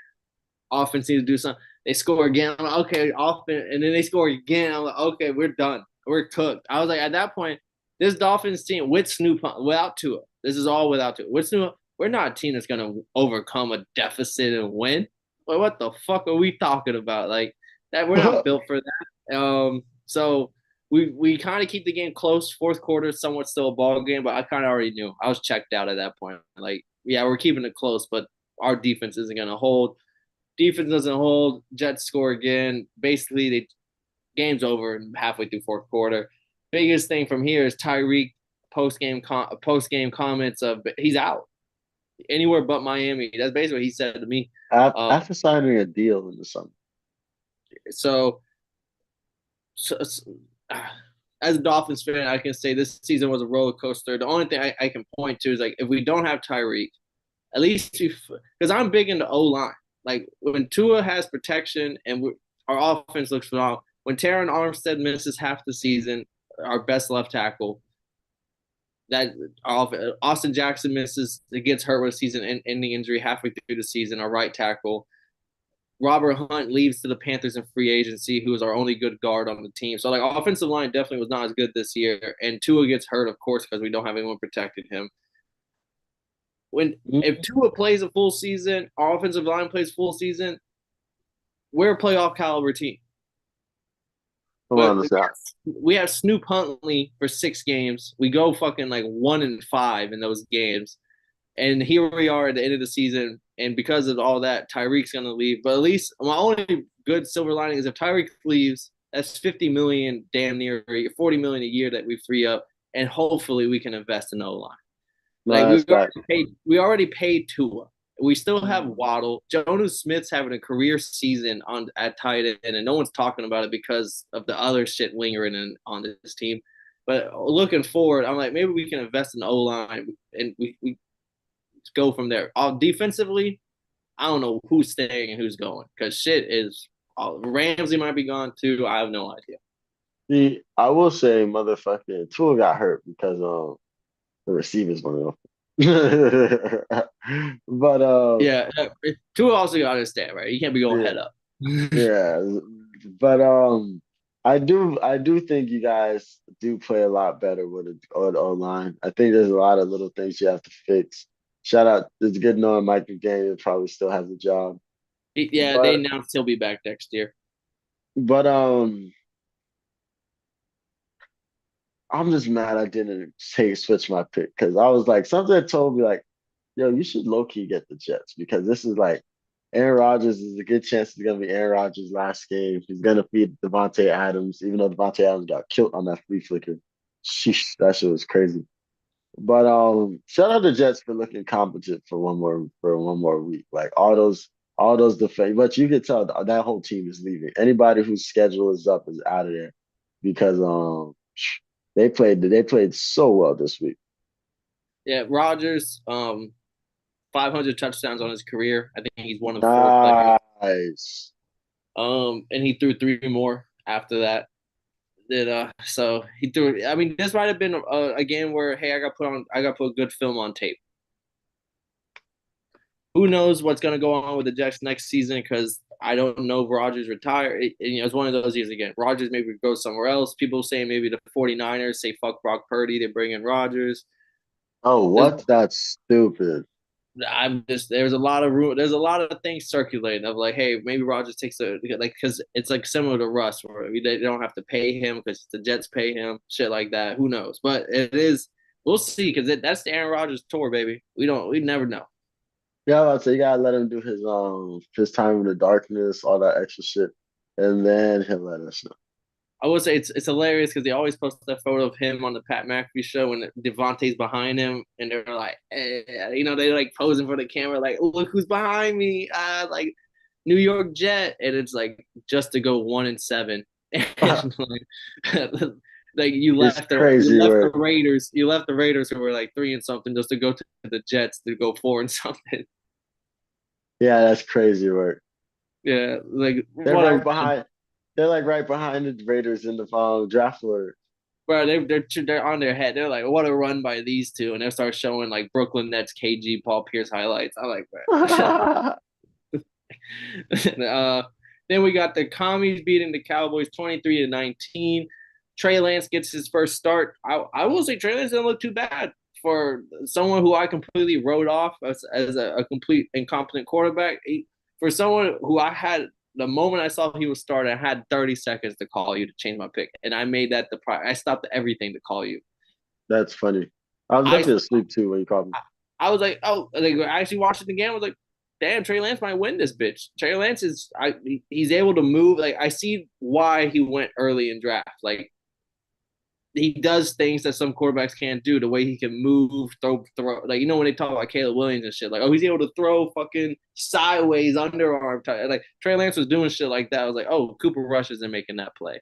offense needs to do something. They score again. I'm like, okay, offense, and then they score again. I'm like, okay, we're done. We're cooked. I was like, at that point, this Dolphins team with Snoop without Tua, this is all without Tua. With Snoop, we're not a team that's gonna overcome a deficit and win. Like, what the fuck are we talking about? Like that, we're not built for that. So we kind of keep the game close. Fourth quarter, somewhat still a ball game, but I kind of already knew. I was checked out at that point. Like, yeah, we're keeping it close, but our defense isn't gonna hold. Defense doesn't hold. Jets score again. Basically, they game's over halfway through fourth quarter. Biggest thing from here is Tyreek post game comments of he's out anywhere but Miami. That's basically what he said to me. After signing a deal in the summer. So, so as a Dolphins fan, I can say this season was a roller coaster. The only thing I can point to is like if we don't have Tyreek, at least because I'm big into O line. Like when Tua has protection and our offense looks phenomenal. When Terron Armstead misses half the season, our best left tackle, that Austin Jackson misses, it gets hurt with a season-ending injury halfway through the season. Our right tackle, Robert Hunt leaves to the Panthers in free agency, who is our only good guard on the team. So like offensive line definitely was not as good this year, and Tua gets hurt, of course, because we don't have anyone protecting him. when if Mhm. Tua plays a full season, our offensive line plays full season, we're a playoff caliber team. Come on, But understand. we have Snoop Huntley for 6 games. We go fucking like 1-5 in those games. And here we are at the end of the season. And because of all that, Tyreek's gonna leave. But at least my only good silver lining is if Tyreek leaves, that's 50 million damn near 40 million a year that we free up. And hopefully we can invest in O line. Like No, that's back. we already paid Tua. We still have Mhm. Waddle. Jonas Smith's having a career season on at tight end, and no one's talking about it because of the other shit lingering on this team. But looking forward, I'm like maybe we can invest in the O line and we go from there. Defensively, I don't know who's staying and who's going because shit is Ramsey might be gone too. I have no idea. See, I will say, motherfucking Tua got hurt because the receivers went off. But Yeah, Tua also got to understand, right? You can't be going yeah, head up. yeah. But I do think you guys do play a lot better with it on online. I think there's a lot of little things you have to fix. Shout out, it's good knowing Mike McDaniel probably still has a job. Yeah, they But announced he'll be back next year. but I'm just mad I didn't switch my pick because I was like something told me like, yo, you should low key get the Jets because this is like Aaron Rodgers is a good chance it's gonna be Aaron Rodgers' last game. He's gonna feed Devontae Adams, even though Devontae Adams got killed on that flea flicker. Sheesh, that shit was crazy. But shout out the Jets for looking competent for one more week. Like all those defense, but you could tell that whole team is leaving. Anybody whose schedule is up is out of there because they played so well this week. Yeah, Rodgers, 500 touchdowns on his career. I think he's one of 4 players. Nice. And he threw 3 more after that. So he threw. I mean, this might have been a game where hey, I got put good film on tape. Who knows what's gonna go on with the Jets next season? Because I don't know if Rodgers retired. It's one of those years again. Rodgers maybe goes somewhere else. People saying maybe the 49ers say fuck Brock Purdy. They bring in Rodgers. Oh, There's what? That's stupid. I'm just there's a lot of room. There's a lot of things circulating of like, hey, maybe Rogers takes a like because it's like similar to Russ, where they don't have to pay him because the Jets pay him, shit like that. Who knows? But it is. We'll see because that's the Aaron Rodgers tour, baby. We never know. Yeah, I'd say you gotta let him do his time in the darkness, all that extra shit, and then he'll let us know. I would say it's hilarious because they always post that photo of him on the Pat McAfee show and Devontae's behind him, and they're like, they like posing for the camera, like, look who's behind me, like New York Jet, and it's like just to go 1-7, and like It's crazy work. You left the Raiders who were like 3 and something just to go to the Jets to go 4 and something. Yeah, that's crazy work. Yeah, like They're right whatever. behind. They're like right behind the Raiders in the draft order. Bro, they're on their head. They're like, what a run by these two, and they start showing like Brooklyn Nets, KG, Paul Pierce highlights. I like that. Then we got the Commies beating the Cowboys 23-19. Trey Lance gets his first start. I will say Trey Lance didn't look too bad for someone who I completely wrote off as a complete incompetent quarterback. For someone who I had the moment I saw he was starting, I had 30 seconds to call you to change my pick, and I made that I stopped everything to call you. That's funny. I was I definitely asleep too when you called me. I was like, oh, like I actually watched it again. I was like, damn, Trey Lance might win this bitch. Trey Lance he's able to move. Like I see why he went early in draft. Like he does things that some quarterbacks can't do. The way he can move, throw. Like when they talk about Caleb Williams and shit, like oh, he's able to throw fucking sideways underarm. Like Trey Lance was doing shit like that. I was like, oh, Cooper Rush isn't making that play.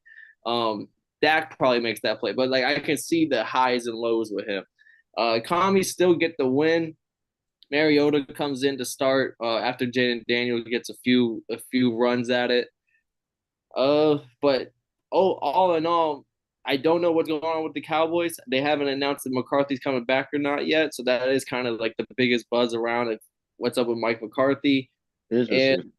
Dak probably makes that play, but like I can see the highs and lows with him. Commies still get the win. Mariota comes in to start after Jaden Daniels gets a few runs at it. But all in all, I don't know what's going on with the Cowboys. They haven't announced that McCarthy's coming back or not yet, so that is kind of like the biggest buzz around it. What's up with Mike McCarthy? And Interesting.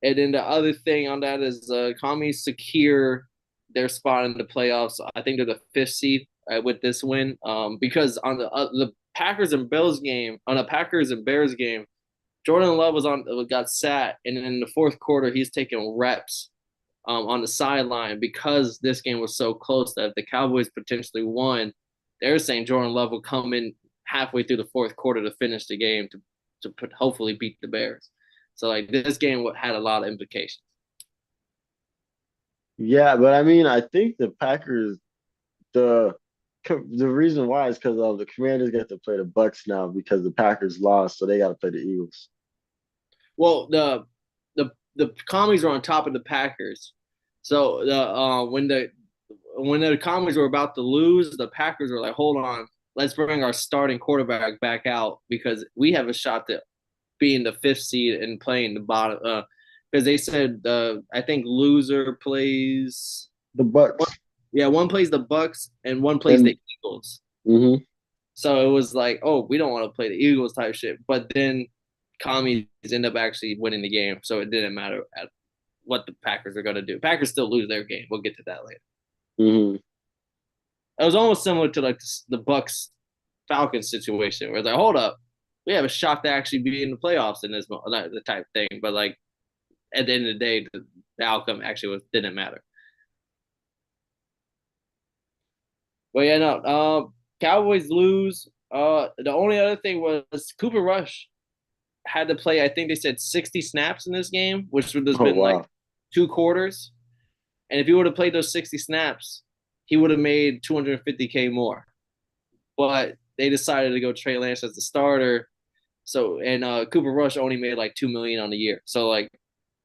and then the other thing on that is Commies secure their spot in the playoffs. I think they're the fifth seed with this win. Because on the Packers and Bills game, on a Packers and Bears game, Jordan Love got sat, and in the fourth quarter, he's taking reps on the sideline because this game was so close that if the Cowboys potentially won, they're saying Jordan Love will come in halfway through the fourth quarter to finish the game to hopefully beat the Bears. So like this game had a lot of implications. Yeah, but I mean, I think the Packers, the the reason why is because of the Commanders get to play the Bucks now because the Packers lost, so they got to play the Eagles. Well, the commies were on top of the Packers, so when the commies were about to lose, the Packers were like, "Hold on, let's bring our starting quarterback back out because we have a shot to be in the fifth seed and playing the bottom." Because they said I think loser plays. The Bucks Yeah, one plays the Bucks and one plays and the Eagles. hmm So it was like, oh, we don't want to play the Eagles type shit. But then commies end up actually winning the game, so it didn't matter what the Packers are going to do. Packers still lose their game. We'll get to that later. hmm It was almost similar to like the Bucks Falcons situation, where it's like, hold up, we have a shot to actually be in the playoffs in this the type thing. But like at the end of the day, the outcome actually didn't matter. But yeah, no, Cowboys lose. The only other thing was Cooper Rush had to play. I think they said 60 snaps in this game, which would have Oh been like wow. 2 quarters. And if he would have played those 60 snaps, he would have made 250K more. But they decided to go Trey Lance as the starter. So and Cooper Rush only made like 2 million on the year. So like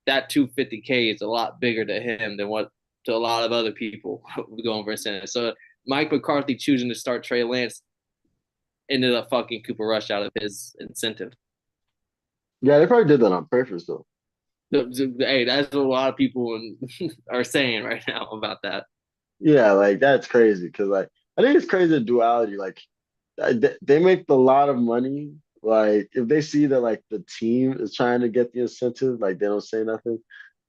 that 250K is a lot bigger to him than what to a lot of other people going for incentive. So Mike McCarthy choosing to start Trey Lance ended up fucking Cooper Rush out of his incentive. Yeah, they probably did that on purpose though. Hey, that's what a lot of people are saying right now about that. Yeah, like that's crazy because like I think it's crazy the duality. Like they make a lot of money. Like if they see that like the team is trying to get the incentive, like they don't say nothing.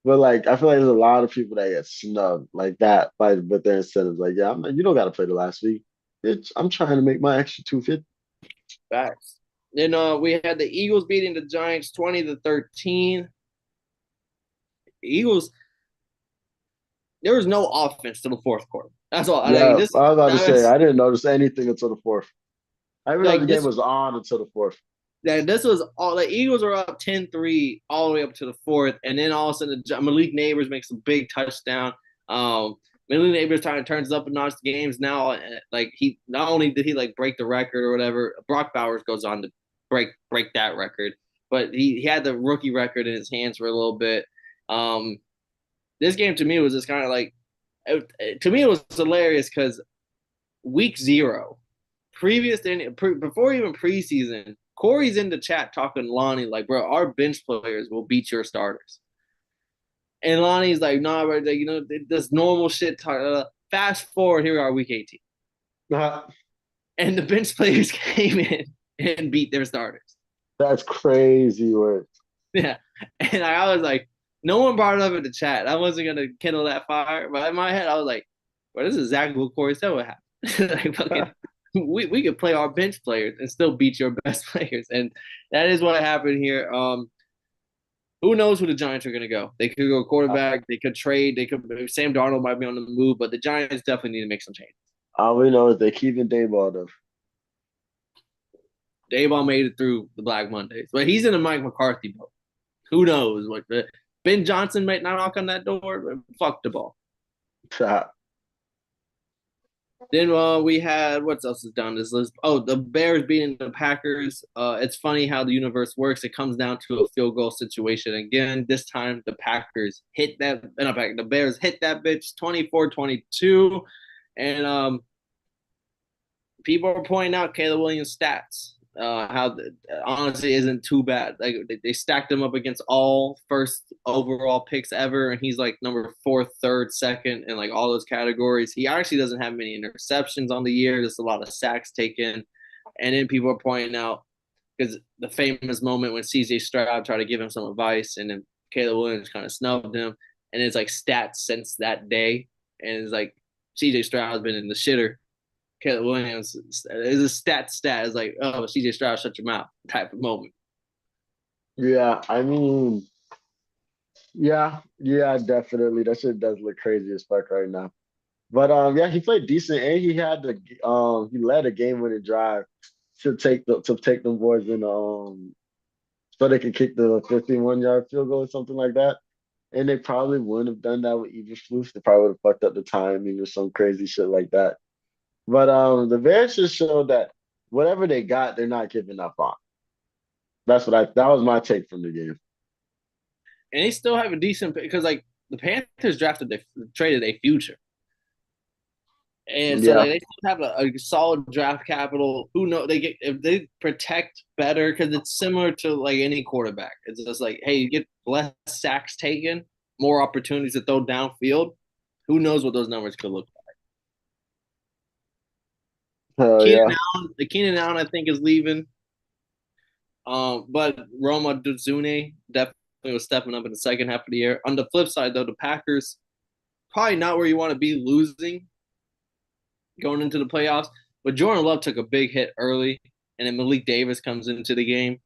But like I feel like there's a lot of people that get snubbed like that by with their incentives. Like yeah, you don't got to play the last week. I'm trying to make my extra 250. Facts. Then we had the Eagles beating the Giants 20-13. Eagles, there was no offense to the fourth quarter. That's all. Yeah, This I was about to say that's I didn't notice anything until the fourth. I even know the like game this was on until the fourth. this was all the Eagles were up 10-3 all the way up to the fourth, and then all of a sudden Malik Neighbors makes a big touchdown. Malik Neighbors turns up a notch the games now. Like he not only did he like break the record or whatever, Brock Bowers goes on to break that record, but he had the rookie record in his hands for a little bit. Um, this game to me was just kind of like to me it was hilarious because week zero, before even preseason, Corey's in the chat talking to Lonnie like, bro, our bench players will beat your starters. And Lonnie's like, nah, bro, like, this normal shit. Fast forward, here we are, week 18. And the bench players came in and beat their starters. That's crazy work. Yeah. And I was like, no one brought it up in the chat. I wasn't going to kindle that fire. But in my head, I was like, well, this is exactly what Corey said would happen. Like, fucking, we could play our bench players and still beat your best players. And that is what happened here. Who knows who the Giants are going to go? They could go quarterback. They could trade. They could. Sam Darnold might be on the move, but the Giants definitely need to make some changes. All we know is they keeping Dayball though. Dayball made it through the Black Mondays, but he's in the Mike McCarthy boat. Who knows? What Ben Johnson might not knock on that door, but fuck the ball. Then we had what else is down this list? Oh, the Bears beating the Packers. It's funny how the universe works. It comes down to a field goal situation again. This time the Packers hit that. The Bears hit that bitch 24-22, and people are pointing out Caleb Williams' stats. How honestly isn't too bad. Like they stacked him up against all first overall picks ever, and he's like number fourth, third, second, in like all those categories. He actually doesn't have many interceptions on the year. There's a lot of sacks taken, and then people are pointing out because the famous moment when CJ Stroud tried to give him some advice, and then Caleb Williams kind of snubbed him, and it's like stats since that day, and it's like CJ Stroud's been in the shitter Caleb Williams is a stat. It's like, oh, CJ Stroud, shut your mouth type of moment. Yeah, I mean, yeah, definitely. That shit does look crazy as fuck right now. But yeah, he played decent, and he led a game-winning drive to take them boys in so they could kick the 51-yard field goal or something like that. And they probably wouldn't have done that with Eberflus. They probably would have fucked up the timing or some crazy shit like that. But the Bears just showed that whatever they got, they're not giving up on. That was my take from the game. And they still have a decent because like the Panthers traded a future. And so Yeah. like they still have a solid draft capital. Who know they get if they protect better because it's similar to like any quarterback. It's just like, hey, you get less sacks taken, more opportunities to throw downfield. Who knows what those numbers could look Hell like? yeah. Keenan Allen, I think, is leaving. But Roma Duzune definitely was stepping up in the second half of the year. On the flip side, though, the Packers probably not where you want to be losing going into the playoffs. But Jordan Love took a big hit early, and then Malik Davis comes into the game.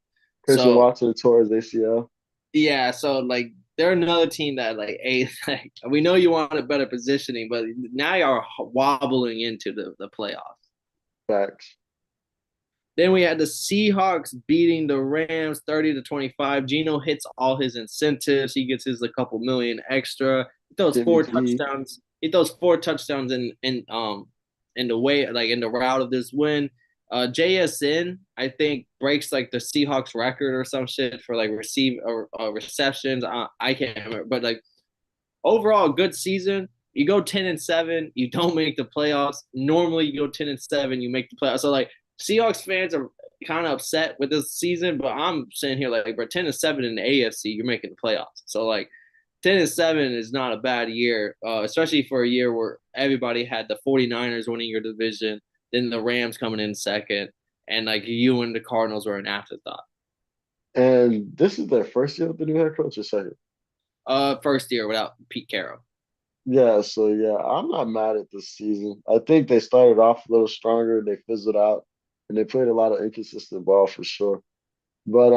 Christian So Watson tore his ACL. yeah, so like they're another team that like, hey, like, we know you wanted better positioning, but now you're wobbling into the playoffs. Facts. Then we had the Seahawks beating the Rams 30-25. Geno hits all his incentives. He gets his a couple million extra. He throws Jimmy four G. touchdowns. He throws four touchdowns in the way like in the route of this win. JSN I think breaks like the Seahawks record or some shit for like receptions. I can't remember, but like overall good season. You go 10-7, you don't make the playoffs. Normally you go 10-7, you make the playoffs. So like Seahawks fans are kind of upset with this season, but I'm sitting here like, bro, 10-7 in the AFC, you're making the playoffs. So like 10-7 is not a bad year, especially for a year where everybody had the 49ers winning your division, then the Rams coming in second, and like you and the Cardinals were an afterthought. And this is their first year with the new head coach or second? First year without Pete Carroll. Yeah, so yeah, I'm not mad at this season. I think they started off a little stronger, they fizzled out, and they played a lot of inconsistent ball for sure. But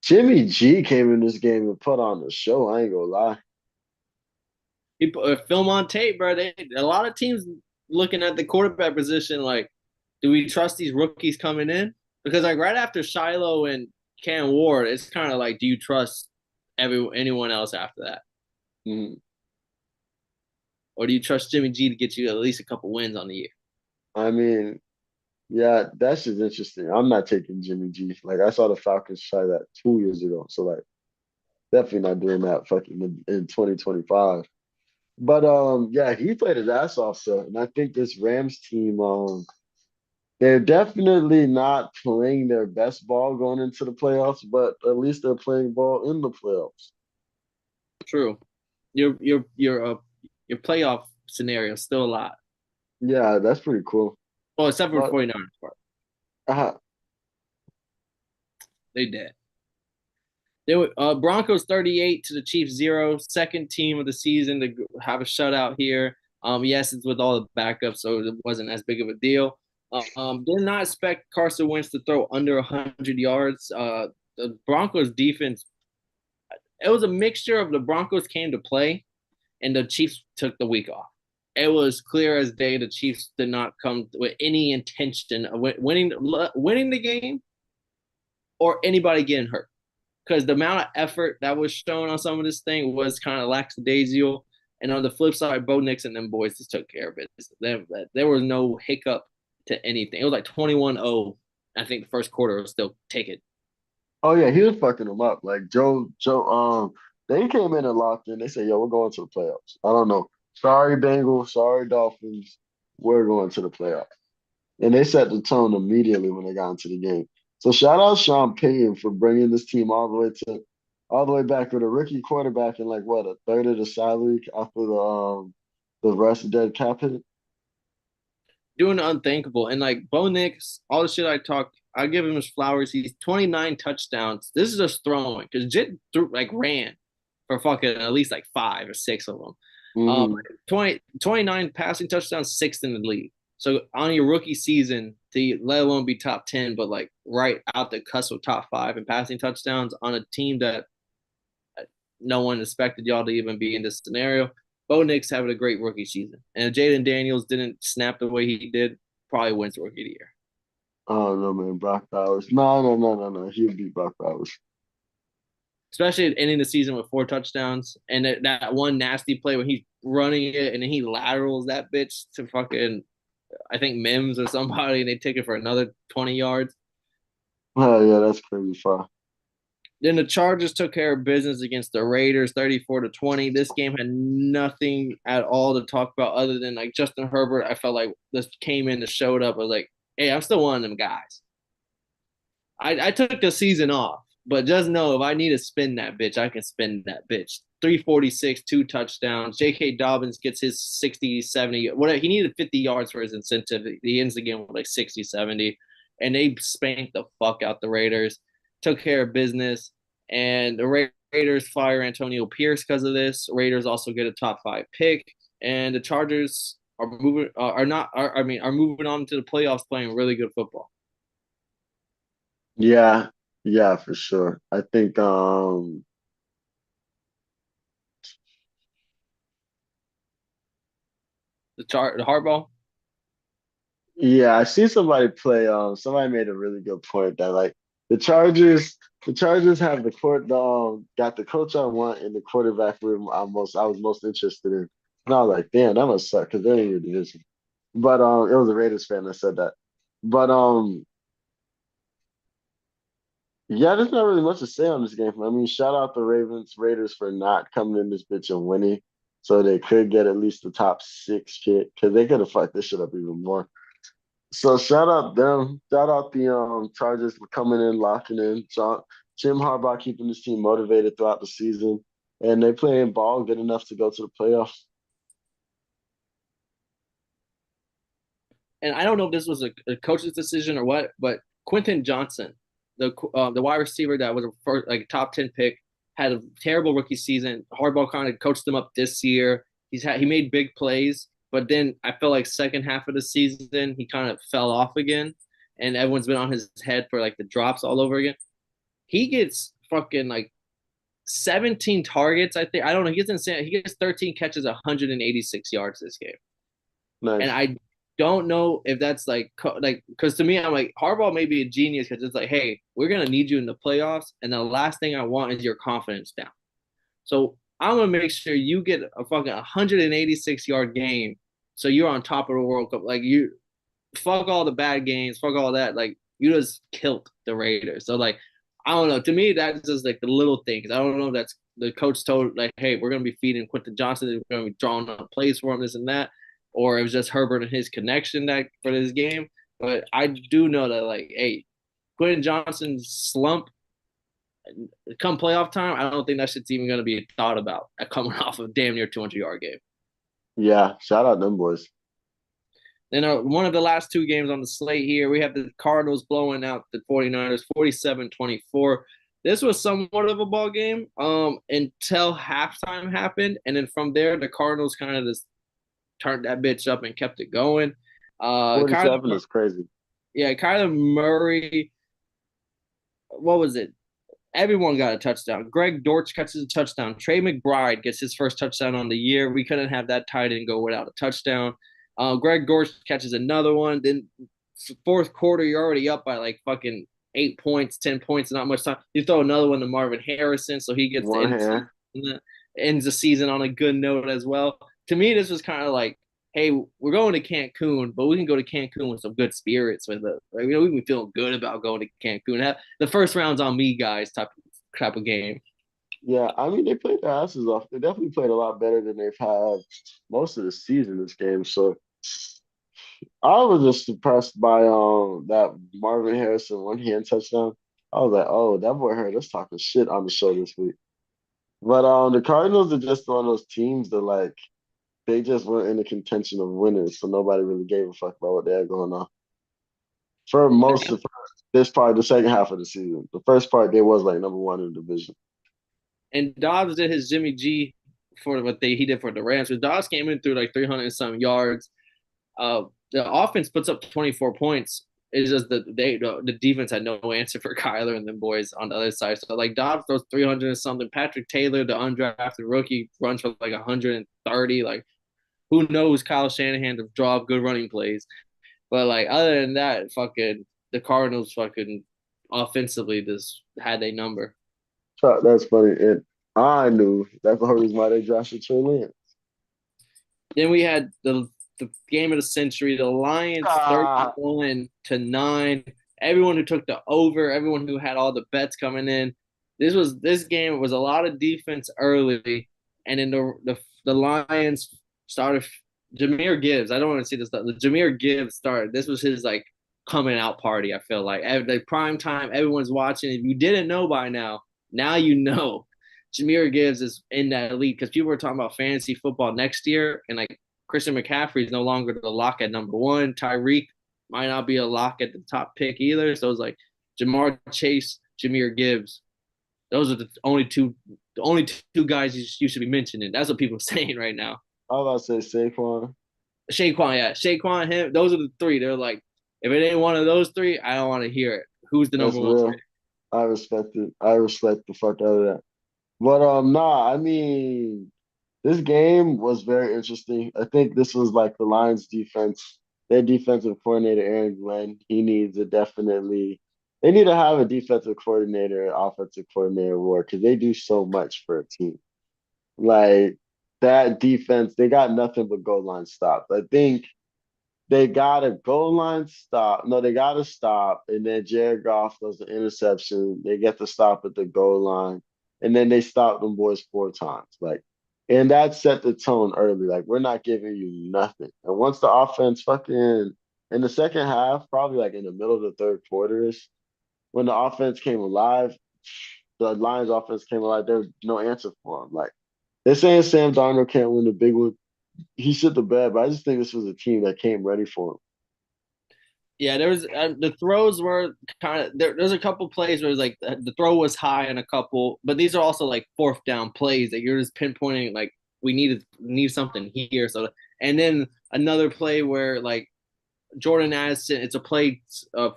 Jimmy G came in this game and put on the show. I ain't gonna lie. He put a film on tape, bro. A lot of teams looking at the quarterback position like, do we trust these rookies coming in? Because like right after Shiloh and Cam Ward, it's kind of like, do you trust anyone else after that, Mhm. or do you trust Jimmy G to get you at least a couple wins on the year? I mean, yeah, that's just interesting. I'm not taking Jimmy G. Like I saw the Falcons try that 2 years ago, so like definitely not doing that fucking in 2025. But yeah, he played his ass off, so and I think this Rams team they're definitely not playing their best ball going into the playoffs, but at least they're playing ball in the playoffs. True. Your playoff scenario is still a lot. Yeah, that's pretty cool. Well, except for the But 49ers part. uh, They did. They were Broncos 38 to the Chiefs 0. Second team of the season to have a shutout here. Yes, it's with all the backups, so it wasn't as big of a deal. Did not expect Carson Wentz to throw under 100 yards. The Broncos defense, it was a mixture of the Broncos came to play and the Chiefs took the week off. It was clear as day the Chiefs did not come with any intention of winning the game or anybody getting hurt. Because the amount of effort that was shown on some of this thing was kind of lackadaisical. And on the flip side, Bo Nix and them boys just took care of it. There was no hiccup to anything. It was like 21-0. I think the first quarter was still taken. oh yeah, he was fucking them up. Like they came in and locked in. They said, "Yo, we're going to the playoffs." I don't know. Sorry, Bengals. Sorry, Dolphins. We're going to the playoffs. And they set the tone immediately when they got into the game. So shout out Sean Payton for bringing this team all the way back with a rookie quarterback and like what a third of the salary after the rest dead cap hit. Doing the unthinkable. And like Bo Nix, all the shit I talked, I give him his flowers. He's 29 touchdowns. This is just throwing because Jit ran for fucking at least like 5 or 6 of them. Um, Hmm. 29 passing touchdowns, sixth in the league. So on your rookie season, to let alone be top 10, but like right out the cusp of top five in passing touchdowns on a team that no one expected y'all to even be in this scenario. Bo Nix having a great rookie season. And if Jaden Daniels didn't snap the way he did, probably wins rookie of the year. Oh no, man, Brock Bowers. No, no, no, no, no. He'll beat Brock Bowers. Especially ending the season with 4 touchdowns and that one nasty play when he's running it and then he laterals that bitch to fucking I think Mims or somebody and they take it for another 20 yards. Oh yeah, that's crazy far. Then the Chargers took care of business against the Raiders 34-20. This game had nothing at all to talk about other than like Justin Herbert. I felt like this came in and showed up. I was like, hey, I'm still one of them guys. I took the season off, but just know if I need to spin that bitch, I can spin that bitch. 346, 2 touchdowns. J.K. Dobbins gets his 60, 70, whatever. He needed 50 yards for his incentive. He ends the game with like 60, 70. And they spanked the fuck out the Raiders, took care of business. And the Raiders fire Antonio Pierce because of this. Raiders also get a top 5 pick. And the Chargers are moving are not are, I mean are moving on to the playoffs playing really good football. Yeah, yeah, for sure. I think The hardball. yeah, I see somebody play somebody made a really good point that like the Chargers the Chargers have the court got the coach I want in the quarterback room I was most interested in. And I was like, damn, that must suck because they're in your division. But it was a Raiders fan that said that. But yeah, there's not really much to say on this game. I mean, shout out the Raiders for not coming in this bitch and winning, so they could get at least the top 6 pick because they could have fucked this shit up even more. So shout out them. Shout out the Chargers for coming in, locking in. Jim Harbaugh keeping this team motivated throughout the season, and they playing ball good enough to go to the playoffs. And I don't know if this was a coach's decision or what, but Quentin Johnson, the wide receiver that was a first, like top 10 pick, had a terrible rookie season. Harbaugh kind of coached him up this year. He made big plays, but then I felt like second half of the season he kind of fell off again, and everyone's been on his head for like the drops all over again. He gets fucking like 17 targets. I think I don't know. He gets insane. He gets 13 catches, 186 yards this game. And Nice. I don't know if that's like because to me I'm like Harbaugh may be a genius because it's like hey we're gonna need you in the playoffs and the last thing I want is your confidence down. So I'm gonna make sure you get a fucking 186-yard game so you're on top of the World Cup. Like you fuck all the bad games, fuck all that. Like you just killed the Raiders. So like I don't know. To me that's just like the little things. I don't know if that's the coach told like hey we're gonna be feeding Quentin Johnson, we're gonna be drawing up plays for him this and that or it was just Herbert and his connection that for this game. But I do know that like, hey, Quentin Johnson's slump come playoff time, I don't think that shit's even going to be thought about coming off of damn near 200-yard game. Yeah, shout out them boys. Then one of the last 2 games on the slate here, we have the Cardinals blowing out the 49ers 47-24. This was somewhat of a ball game until halftime happened. And then from there, the Cardinals kind of just turned that bitch up and kept it going. Kyler, 47 is crazy. yeah, Kyler Murray. What was it? Everyone got a touchdown. Greg Dortch catches a touchdown. Trey McBride gets his first touchdown on the year. We couldn't have that tight end go without a touchdown. Greg Dortch catches another one. Then fourth quarter, you're already up by like fucking 8 points, 10 points, not much time. You throw another one to Marvin Harrison, so he gets the One hand. ends the season on a good note as well. To me, this was kind of like, hey, we're going to Cancun, but we can go to Cancun with some good spirits with it. Like, we can feel good about going to Cancun. The first round's on me, guys. Type of game. Yeah, I mean they played their asses off. They definitely played a lot better than they've had most of the season this game. So I was just impressed by that Marvin Harrison one hand touchdown. I was like, oh, that boy heard us talking shit on the show this week. But the Cardinals are just one of those teams that like they just weren't in the contention of winners, so nobody really gave a fuck about what they had going on. For most of this part, the second half of the season. The first part they was like number one in the division. And Dobbs did his Jimmy G for what he did for the Rams. Because Dobbs came in through like 300 and some yards. The offense puts up 24 points. It's just that the defense had no answer for Kyler and the boys on the other side. So like Dobbs throws 300 and something. Patrick Taylor, the undrafted rookie, runs for like 130. Like who knows Kyle Shanahan to draw up good running plays. But like other than that, fucking the Cardinals fucking offensively just had a number. So that's funny. And I knew that's the whole reason why they drafted Trey Lance. Then we had the game of the century, the Lions Ah, 31-9. Everyone who took the over, everyone who had all the bets coming in. This game was a lot of defense early, and then the Lions started Jahmyr Gibbs. I don't want to see this stuff. The Jahmyr Gibbs started. This was his like coming out party. I feel like at the prime time, everyone's watching. If you didn't know by now you know. Jahmyr Gibbs is in that league because people were talking about fantasy football next year, and like Christian McCaffrey is no longer the lock at number one. Tyreek might not be a lock at the top pick either. So it's like Jamar Chase, Jahmyr Gibbs. Those are the only two guys you should be mentioning. That's what people are saying right now. I was about to say Saquon. Saquon, yeah, Saquon, him. Those are the three. They're like, if it ain't one of those three, I don't want to hear it. Who's the That's number one pick? real. I respect it. I respect the fuck out of that. But nah, I mean, this game was very interesting. I think this was like the Lions defense. Their defensive coordinator, Aaron Glenn, he needs to definitely they need to have a defensive coordinator, offensive coordinator war because they do so much for a team. Like that defense, they got nothing but goal line stops. I think they got a goal line stop. No, they got to stop. And then Jared Goff does the interception. They get to stop at the goal line. And then they stop them boys 4 times. Like, and that set the tone early. Like, we're not giving you nothing. And once the offense fucking in the second half, probably like in the middle of the third quarter is when the offense came alive, the Lions offense came alive, there was no answer for them. Like, they're saying Sam Darnold can't win the big one. He shit the bed, but I just think this was a team that came ready for him. Yeah, there was the throws were kind of there's a couple plays where it was like the throw was high in a couple, but these are also like fourth down plays that you're just pinpointing like we need something here. So and then another play where like Jordan Addison, it's a play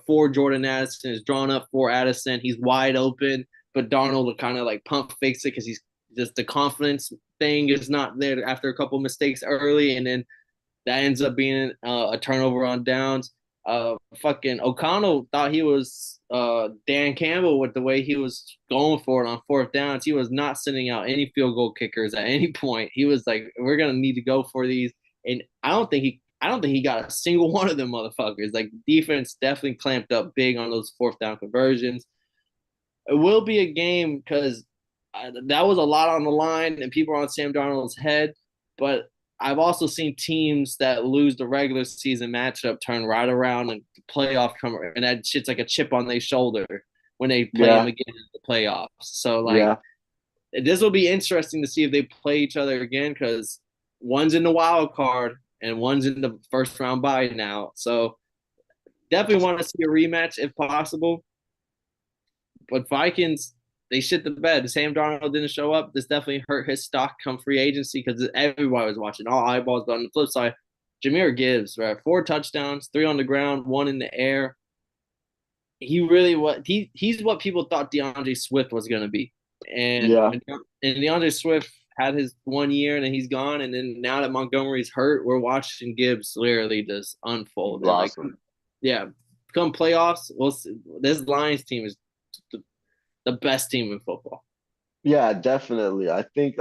for Jordan Addison is drawn up for Addison. He's wide open, but Darnold will kind of like pump fakes it because he's just the confidence thing is not there after a couple mistakes early, and then that ends up being a turnover on downs. Fucking O'Connell thought he was Dan Campbell with the way he was going for it on fourth downs. He was not sending out any field goal kickers at any point. He was like, "We're gonna need to go for these," and I don't think he got a single one of them motherfuckers. Like defense definitely clamped up big on those fourth down conversions. It will be a game because that was a lot on the line and people are on Sam Darnold's head. But I've also seen teams that lose the regular season matchup turn right around and playoff come, and that shit's like a chip on their shoulder when they play them Yeah, again in the playoffs. So like yeah. this will be interesting to see if they play each other again because one's in the wild card and one's in the first round bye now. So definitely want to see a rematch if possible. But Vikings, they shit the bed. Sam Darnold didn't show up. This definitely hurt his stock come free agency because everybody was watching, all eyeballs. But on the flip side, Jahmyr Gibbs, right? 4 touchdowns, 3 on the ground, 1 in the air. He's what people thought DeAndre Swift was gonna be. And Yeah, and DeAndre Swift had his 1 year and then he's gone. And then now that Montgomery's hurt, we're watching Gibbs literally just unfold. And like, blossom. yeah, come playoffs, we'll see. This Lions team is the, the best team in football. Yeah, definitely. I think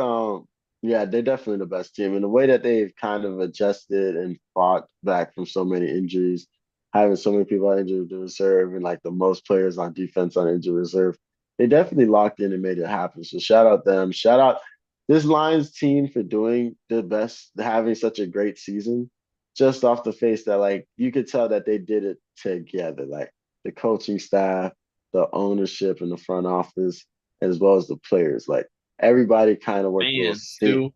yeah, they're definitely the best team. And the way that they've kind of adjusted and fought back from so many injuries, having so many people on injured reserve and like the most players on defense on injured reserve, they definitely locked in and made it happen. So shout out them. Shout out this Lions team for doing the best, having such a great season. Just off the face that like you could tell that they did it together. Like the coaching staff, the ownership and the front office as well as the players. Like everybody kind of worked real Fans too.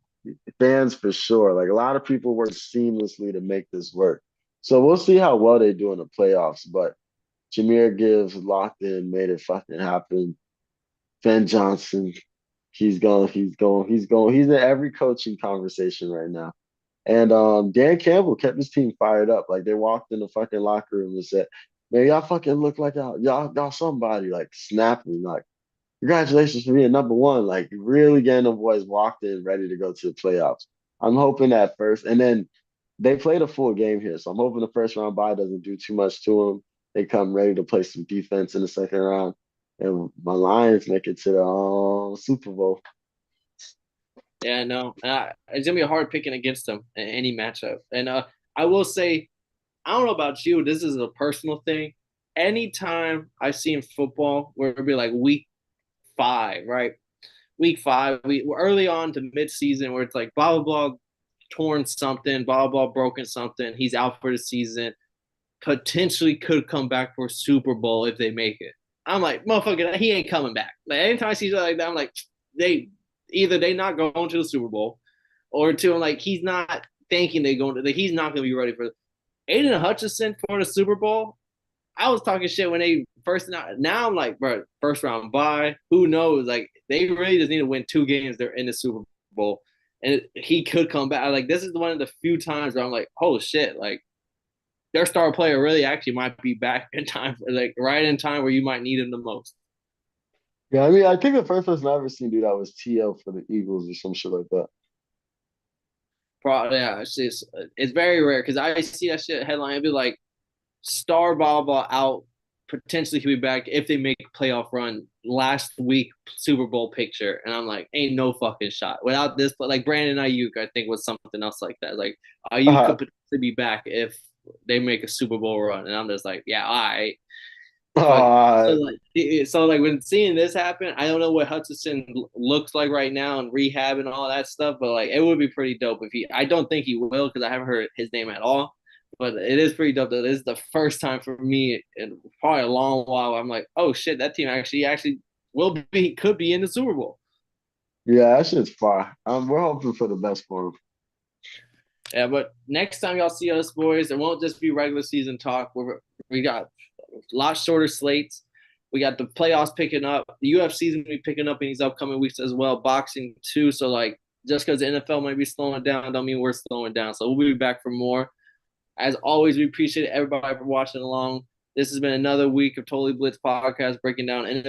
fans for sure. Like a lot of people worked seamlessly to make this work. So we'll see how well they do in the playoffs. But Jahmyr Gibbs locked in, made it fucking happen. Ben Johnson. He's in every coaching conversation right now. And Dan Campbell kept his team fired up. Like they walked in the fucking locker room and said, "Man, y'all fucking look like y'all somebody." Like snapping, like congratulations for being number one. Like really getting the boys walked in ready to go to the playoffs. I'm hoping that first, and then they played a full game here, so I'm hoping the first round bye doesn't do too much to them. They come ready to play some defense in the second round, and my Lions make it to the Super Bowl. Yeah, no, it's gonna be hard picking against them in any matchup. And I will say, I don't know about you. This is a personal thing. Anytime I've seen football, where it'd be like week 5, right? Week 5, we're early on to mid-season, where it's like blah blah blah, torn something, blah blah, broken something. He's out for the season. Potentially could come back for Super Bowl if they make it. I'm like, motherfucker, he ain't coming back. Like anytime I see something like that, I'm like, they either they not going to the Super Bowl, or two, I'm like, he's not thinking they going to. Like, he's not going to be ready for Aiden Hutchinson for the Super Bowl. I was talking shit when they first. Now I'm like, bro, first round bye. Who knows? Like they really just need to win 2 games. They're in the Super Bowl, and he could come back. Like this is one of the few times where I'm like, holy shit, like their star player really actually might be back in time for like right in time where you might need him the most. Yeah, I mean, I think the first person I ever seen do that was TL for the Eagles or some shit like that. Probably, yeah, it's very rare because I see that shit headline. It'd be like star blah blah out potentially could be back if they make a playoff run last week Super Bowl picture, and I'm like, ain't no fucking shot without this. But like Brandon Ayuk, I think was something else like that. Like Ayuk Uh, could potentially be back if they make a Super Bowl run, and I'm just like, yeah, all right. But uh, so like when seeing this happen, I don't know what Hutchinson looks like right now and rehab and all that stuff, but like it would be pretty dope if he. I don't think he will because I haven't heard his name at all. But it is pretty dope that this is the first time for me in probably a long while. I'm like, oh shit, that team actually will be could be in the Super Bowl. yeah, that shit's fire. We're hoping for the best for him. Yeah, but next time y'all see us boys, it won't just be regular season talk. We got a lot shorter slates. We got the playoffs picking up. The UFC is gonna be picking up in these upcoming weeks as well. Boxing too. So like just because the NFL might be slowing down, don't mean we're slowing down. So we'll be back for more. As always, we appreciate everybody for watching along. This has been another week of Totally Blitz podcast breaking down NFL